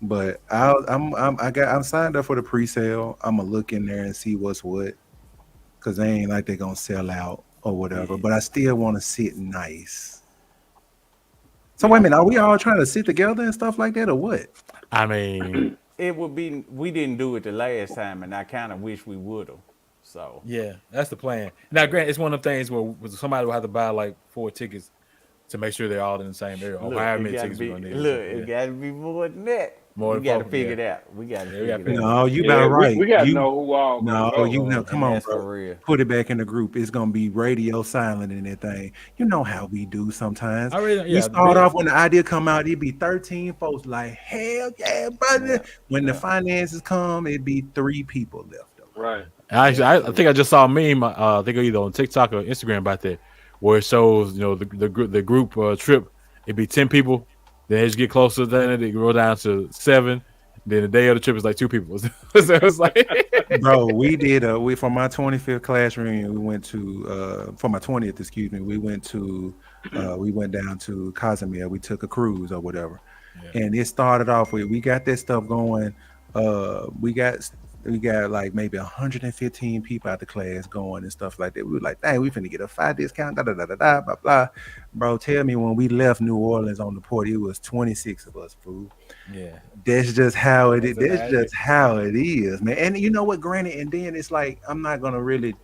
Speaker 1: But I'm signed up for the pre-sale. I'm gonna look in there and see what's what, because they ain't like they're gonna sell out or whatever. But I still want to sit nice. So wait a minute, are we all trying to sit together and stuff like that, or what?
Speaker 2: I mean,
Speaker 3: it would be. We didn't do it the last time, and I kind of wish we would have. So
Speaker 2: yeah, that's the plan. Now, Grant, it's one of them things where somebody will have to buy like 4 tickets to make sure they're all in the same area. Or however many tickets we're gonna need.
Speaker 3: Look, it got to be more than that. We got to figure it out. We got to figure it out.
Speaker 1: No, you about right.
Speaker 4: We got to know who all.
Speaker 1: No, you know. Come on, bro. Put it back in the group. It's gonna be radio silent in that thing. You know how we do sometimes. We start off when the idea come out. It'd be 13 folks like hell yeah, brother. Yeah. When the finances come, it'd be 3 people left.
Speaker 4: Right.
Speaker 2: Actually, I think I just saw a meme. I think either on TikTok or Instagram about that, where it shows the group trip. It'd be 10 people. Then as you get closer, then it go down to 7. Then the day of the trip is like 2 people. So it's like,
Speaker 1: bro, we did for my 25th class reunion. We went to for my 20th, excuse me. We went down to Casimir. We took a cruise or whatever, and it started off with we got that stuff going. We got like maybe 115 people out the class going and stuff like that. We were like, dang, we finna get a 5 discount, blah, blah. Bro, tell me when we left New Orleans on the port, it was 26 of us, fool.
Speaker 2: Yeah.
Speaker 1: That's just how it is. That's just how it is, man. And you know what, granted, and then it's like, I'm not gonna really,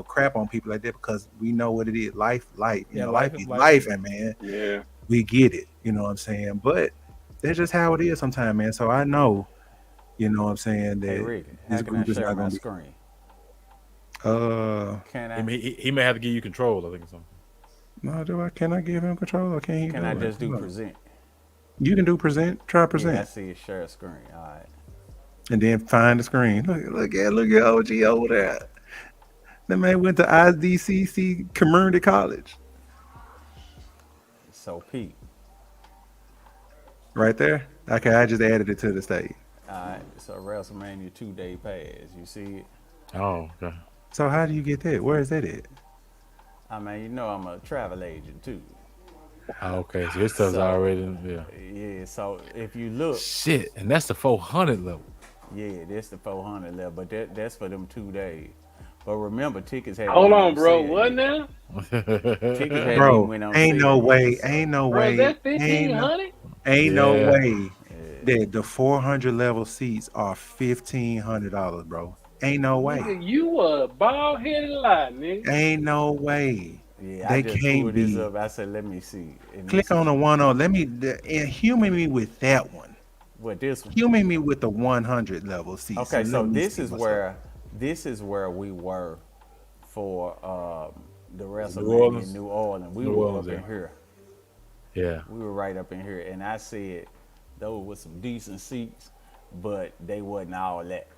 Speaker 1: crap on people like that because we know what it is. Life. Life is life, and man.
Speaker 4: Yeah.
Speaker 1: We get it, you know what I'm saying? But that's just how it is sometimes, man. So I know. You know what I'm saying? That
Speaker 3: hey, Rick, this group is not going to be screen.
Speaker 2: Can I? He may have to give you control. I think something.
Speaker 1: No, can I give him control or can he?
Speaker 3: Can I just do present?
Speaker 1: You can do present. Try present.
Speaker 3: Yeah, I see a share screen. All right.
Speaker 1: And then find the screen. Look at OG over there. That man went to IDCC Community College.
Speaker 3: So Pete.
Speaker 1: Right there. Okay, I just added it to the stage.
Speaker 3: All right, so WrestleMania 2-day pass. You see it?
Speaker 2: Oh, okay.
Speaker 1: So how do you get that? Where is that at?
Speaker 3: I mean, I'm a travel agent too.
Speaker 2: Oh, okay, so this stuff's already
Speaker 3: Yeah, so if you look.
Speaker 2: Shit, and that's the 400 level.
Speaker 3: Yeah, that's the 400 level, but that's for them 2 days. But remember, tickets had.
Speaker 4: Hold on, bro. What now?
Speaker 3: Tickets had
Speaker 1: bro,
Speaker 3: went on
Speaker 1: ain't no way.
Speaker 4: Bro, that's 1,500.
Speaker 1: Ain't no way. That the 400 level seats are $1,500, bro. Ain't no way.
Speaker 4: Nigga, you a bald headed lie, nigga.
Speaker 1: Ain't no way.
Speaker 3: Yeah,
Speaker 1: they
Speaker 3: I just
Speaker 1: can't be.
Speaker 3: This up. I said, let me see.
Speaker 1: Click on the one on. Let me humor me with that one.
Speaker 3: What this one?
Speaker 1: Humor me with the 100 level seats.
Speaker 3: Okay, so this is where we were for the WrestleMania in New Orleans. We were up in here.
Speaker 2: Yeah,
Speaker 3: we were right up in here, and I said. Those were some decent seats, but they wasn't all that.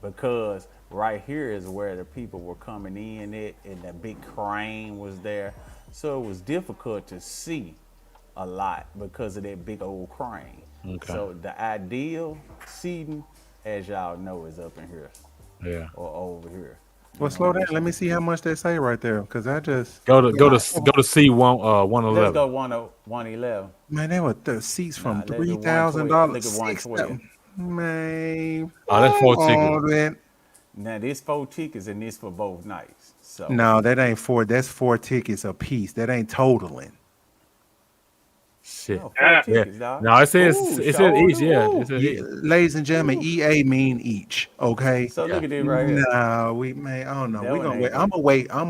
Speaker 3: Because right here is where the people were coming in and the big crane was there. So it was difficult to see a lot because of that big old crane. Okay. So the ideal seating, as y'all know, is up in here.
Speaker 2: Yeah.
Speaker 3: Or over here.
Speaker 1: Well, slow down. Let me see how much they say right there, because I just
Speaker 2: go to C 111.
Speaker 3: Let's go 111.
Speaker 1: Man, they were the seats from $3,000. Man,
Speaker 2: that's 4 tickets.
Speaker 3: Now this 4 tickets and this for both nights. So
Speaker 1: no, that ain't 4. That's 4 tickets a piece. That ain't totaling.
Speaker 2: Shit.
Speaker 3: No, 4 tickets, dog.
Speaker 2: No, it says each. Yeah.
Speaker 1: Ladies and gentlemen, EA mean each. Okay.
Speaker 3: So look at it right here.
Speaker 1: Nah, I don't know. We're gonna wait. I'm gonna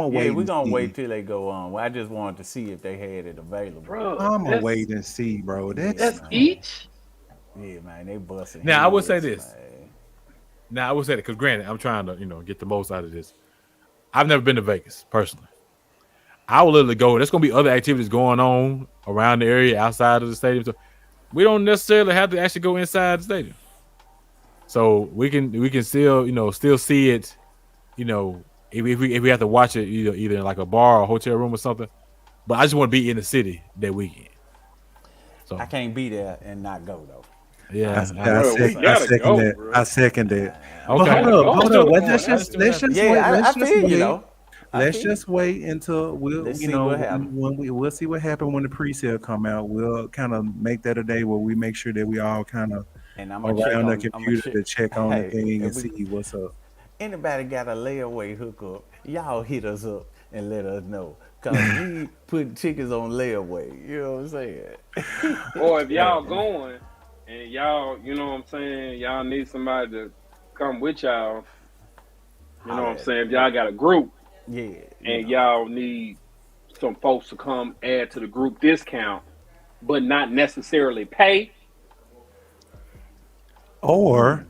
Speaker 1: wait.
Speaker 3: Yeah, we're gonna wait till they go on. I just wanted to see if they had it available.
Speaker 4: Bro,
Speaker 1: I'm gonna wait and see, bro.
Speaker 4: That's each.
Speaker 3: Yeah, man, they busting.
Speaker 2: Now I will say this. Now I will say that because granted, I'm trying to get the most out of this. I've never been to Vegas personally. I will literally go. There's gonna be other activities going on around the area outside of the stadium. So we don't necessarily have to actually go inside the stadium. So we can still still see it. If we have to watch it either in like a bar or hotel room or something. But I just want to be in the city that weekend. So
Speaker 3: I can't be there and not go though.
Speaker 2: Yeah,
Speaker 1: I second that.
Speaker 4: Bro.
Speaker 1: I second that.
Speaker 2: Okay.
Speaker 1: Hold up. Let's just wait.
Speaker 3: I
Speaker 1: Let's
Speaker 3: feel
Speaker 1: just wait until
Speaker 3: Let's see what happens.
Speaker 1: we'll see what happens when the pre-sale come out. We'll kind of make that a day where we make sure that we all kind of
Speaker 3: and I'm gonna check
Speaker 1: around the
Speaker 3: on.
Speaker 1: computer to check on the
Speaker 3: Hey,
Speaker 1: thing and
Speaker 3: if we,
Speaker 1: see what's up.
Speaker 3: anybody got a layaway hookup, y'all hit us up and let us know. Cause we put tickets on layaway. You know what I'm saying?
Speaker 4: Or if y'all going and y'all, you know what I'm saying, y'all need somebody to come with y'all. You know what I'm saying? If y'all got a group, and y'all need some folks to come add to the group discount, but not necessarily pay.
Speaker 1: Or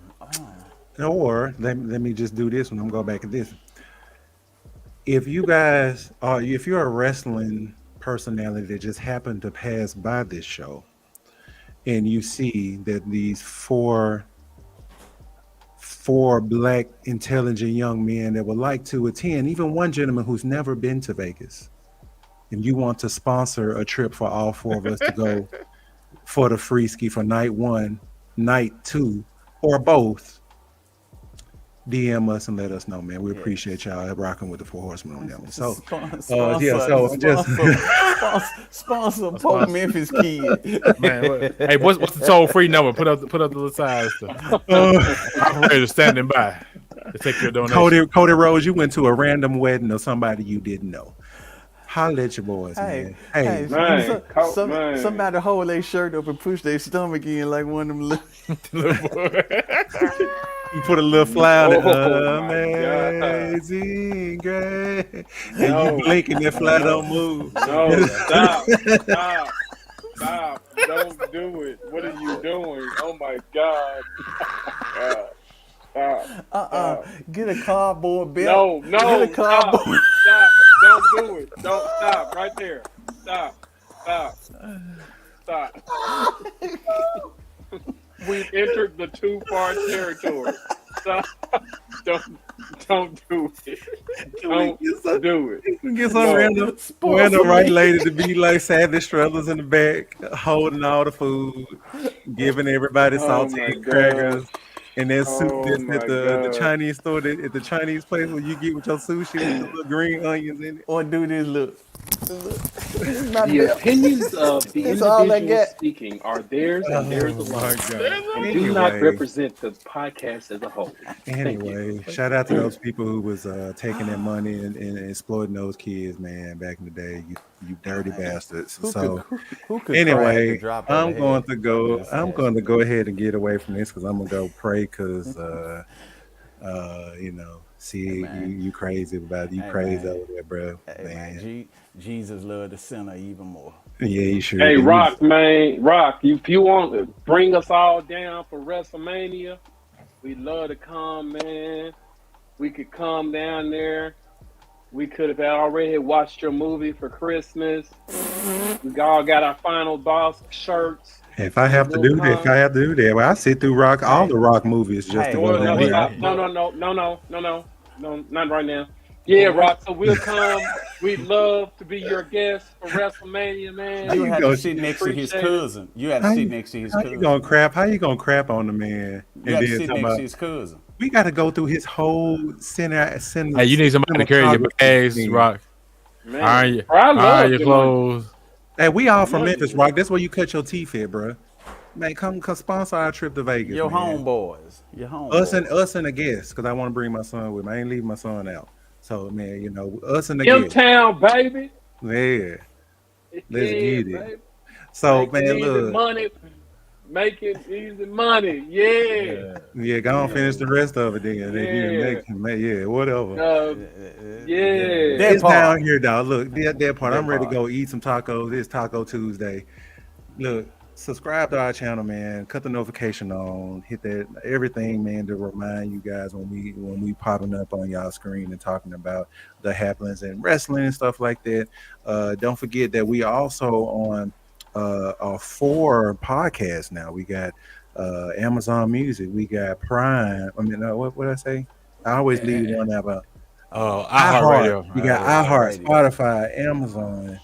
Speaker 1: let me just do this when I'm going back at this. If you guys are, if you're a wrestling personality that just happened to pass by this show, and you see that these four black intelligent young men that would like to attend, even one gentleman who's never been to Vegas, and you want to sponsor a trip for all four of us to go for the free ski for night 1, night 2, or both, DM us and let us know, man. We appreciate y'all rocking with the Four Horsemen on that one. So,
Speaker 3: sponsor poor Memphis kid.
Speaker 2: Man, hey, what's the toll free number? Put up the little sign stuff. Operator standing by to take your donation.
Speaker 1: Cody Rhodes, you went to a random wedding of somebody you didn't know. Holla at your boys, man. Hey,
Speaker 3: man. Somebody hold their shirt up and push their stomach in like one of them little.
Speaker 1: You put a little fly on it. Amazing grace. And you blink and that fly don't move.
Speaker 4: No, stop. Don't do it. What are you doing? Oh my God. Stop.
Speaker 3: Get a cardboard belt.
Speaker 4: No.
Speaker 3: Get a cardboard.
Speaker 4: Stop. Don't do it. Don't stop. Right there. Stop. We've entered the too far territory. Stop. Don't do it. Don't do it.
Speaker 1: Get some random right lady to be like Savage Struthers in the back, holding all the food, giving everybody saltine crackers. And that soup that's at the Chinese store, at the Chinese place where you get with your sushi with the little green onions in it.
Speaker 3: Or do this look.
Speaker 4: The opinions of the individuals speaking are theirs and theirs alone, and do not represent the podcast as a whole.
Speaker 1: Anyway, shout out to those people who was taking their money and exploiting those kids, man, back in the day. You dirty bastards.
Speaker 3: Who could
Speaker 1: anyway, I'm going to go ahead and get away from this because I'm gonna go pray because see you crazy about it. You crazy over there, bro.
Speaker 3: Man. Jesus loved the sinner even more.
Speaker 1: Yeah, you sure.
Speaker 4: Hey, Rock, man, if you want to bring us all down for WrestleMania, we'd love to come, man. We could come down there. We could have already watched your movie for Christmas. We all got our final boss shirts.
Speaker 1: If I have to do that, well, I sit through all the Rock movies just to go down there.
Speaker 4: No, not right now. Yeah, Rock. So we'll come. We'd love to be your guest for WrestleMania, man.
Speaker 3: You have to sit next to his cousin. How
Speaker 1: you gonna crap on the man?
Speaker 3: You have to sit next to his cousin.
Speaker 1: We got to go through his whole center.
Speaker 2: Hey, you need somebody to carry your bags, Rock.
Speaker 4: Man,
Speaker 2: iron your clothes.
Speaker 1: Hey, we all from Memphis, Rock. That's where you cut your teeth at, bro. Man, come sponsor our trip to Vegas.
Speaker 3: Your homeboys.
Speaker 1: Us and the guests, because I want to bring my son with me. I ain't leaving my son out. So, man, us and the guests.
Speaker 4: M-Town, baby.
Speaker 1: Yeah. Let's get it. Baby. So, man, look.
Speaker 4: Make it easy money. Yeah.
Speaker 1: Yeah, go on finish the rest of it then. Yeah, whatever. It's down here, dog. Look, that part. I'm ready to go eat some tacos. It's Taco Tuesday. Look, subscribe to our channel, man. Cut the notification on. Hit that everything, man, to remind you guys when we popping up on y'all screen and talking about the happenings and wrestling and stuff like that. Don't forget that we also on our 4 podcasts now. We got Amazon Music. We got Prime. I mean, what did I say? I always leave one out.
Speaker 2: iHeartRadio.
Speaker 1: We got iHeart, Spotify, Amazon,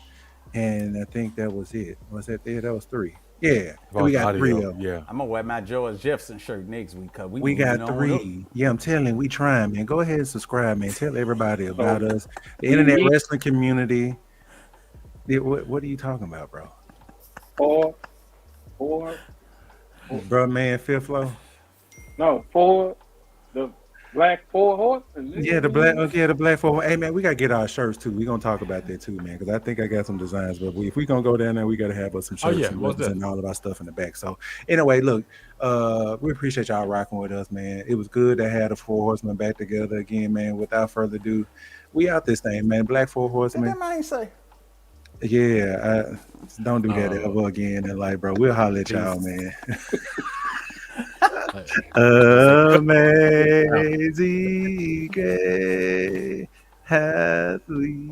Speaker 1: and I think that was it. Was that it? That was 3. Yeah, and we got 3 of them.
Speaker 2: Yeah,
Speaker 3: I'm gonna wear my George Jefferson shirt next week because
Speaker 1: We got 3. Yeah, I'm telling you, we trying, man. Go ahead and subscribe, man. Tell everybody about us. The internet wrestling community. Yeah, what are you talking about, bro?
Speaker 4: Four.
Speaker 1: Bro, man, fifth floor.
Speaker 4: No, 4. The black 4 horsemen.
Speaker 1: Yeah, the black 4. Hey, man, we gotta get our shirts too. We gonna talk about that too, man. Because I think I got some designs, but if we gonna go down there, we gotta have us some shirts and represent all of our stuff in the back. So anyway, look, we appreciate y'all rocking with us, man. It was good to have the 4 horsemen back together again, man. Without further ado, we out this thing, man. Black 4 horsemen.
Speaker 3: What that man say?
Speaker 1: Yeah, don't do that ever again in life, bro. We'll holler at y'all, man. Amazing, happily.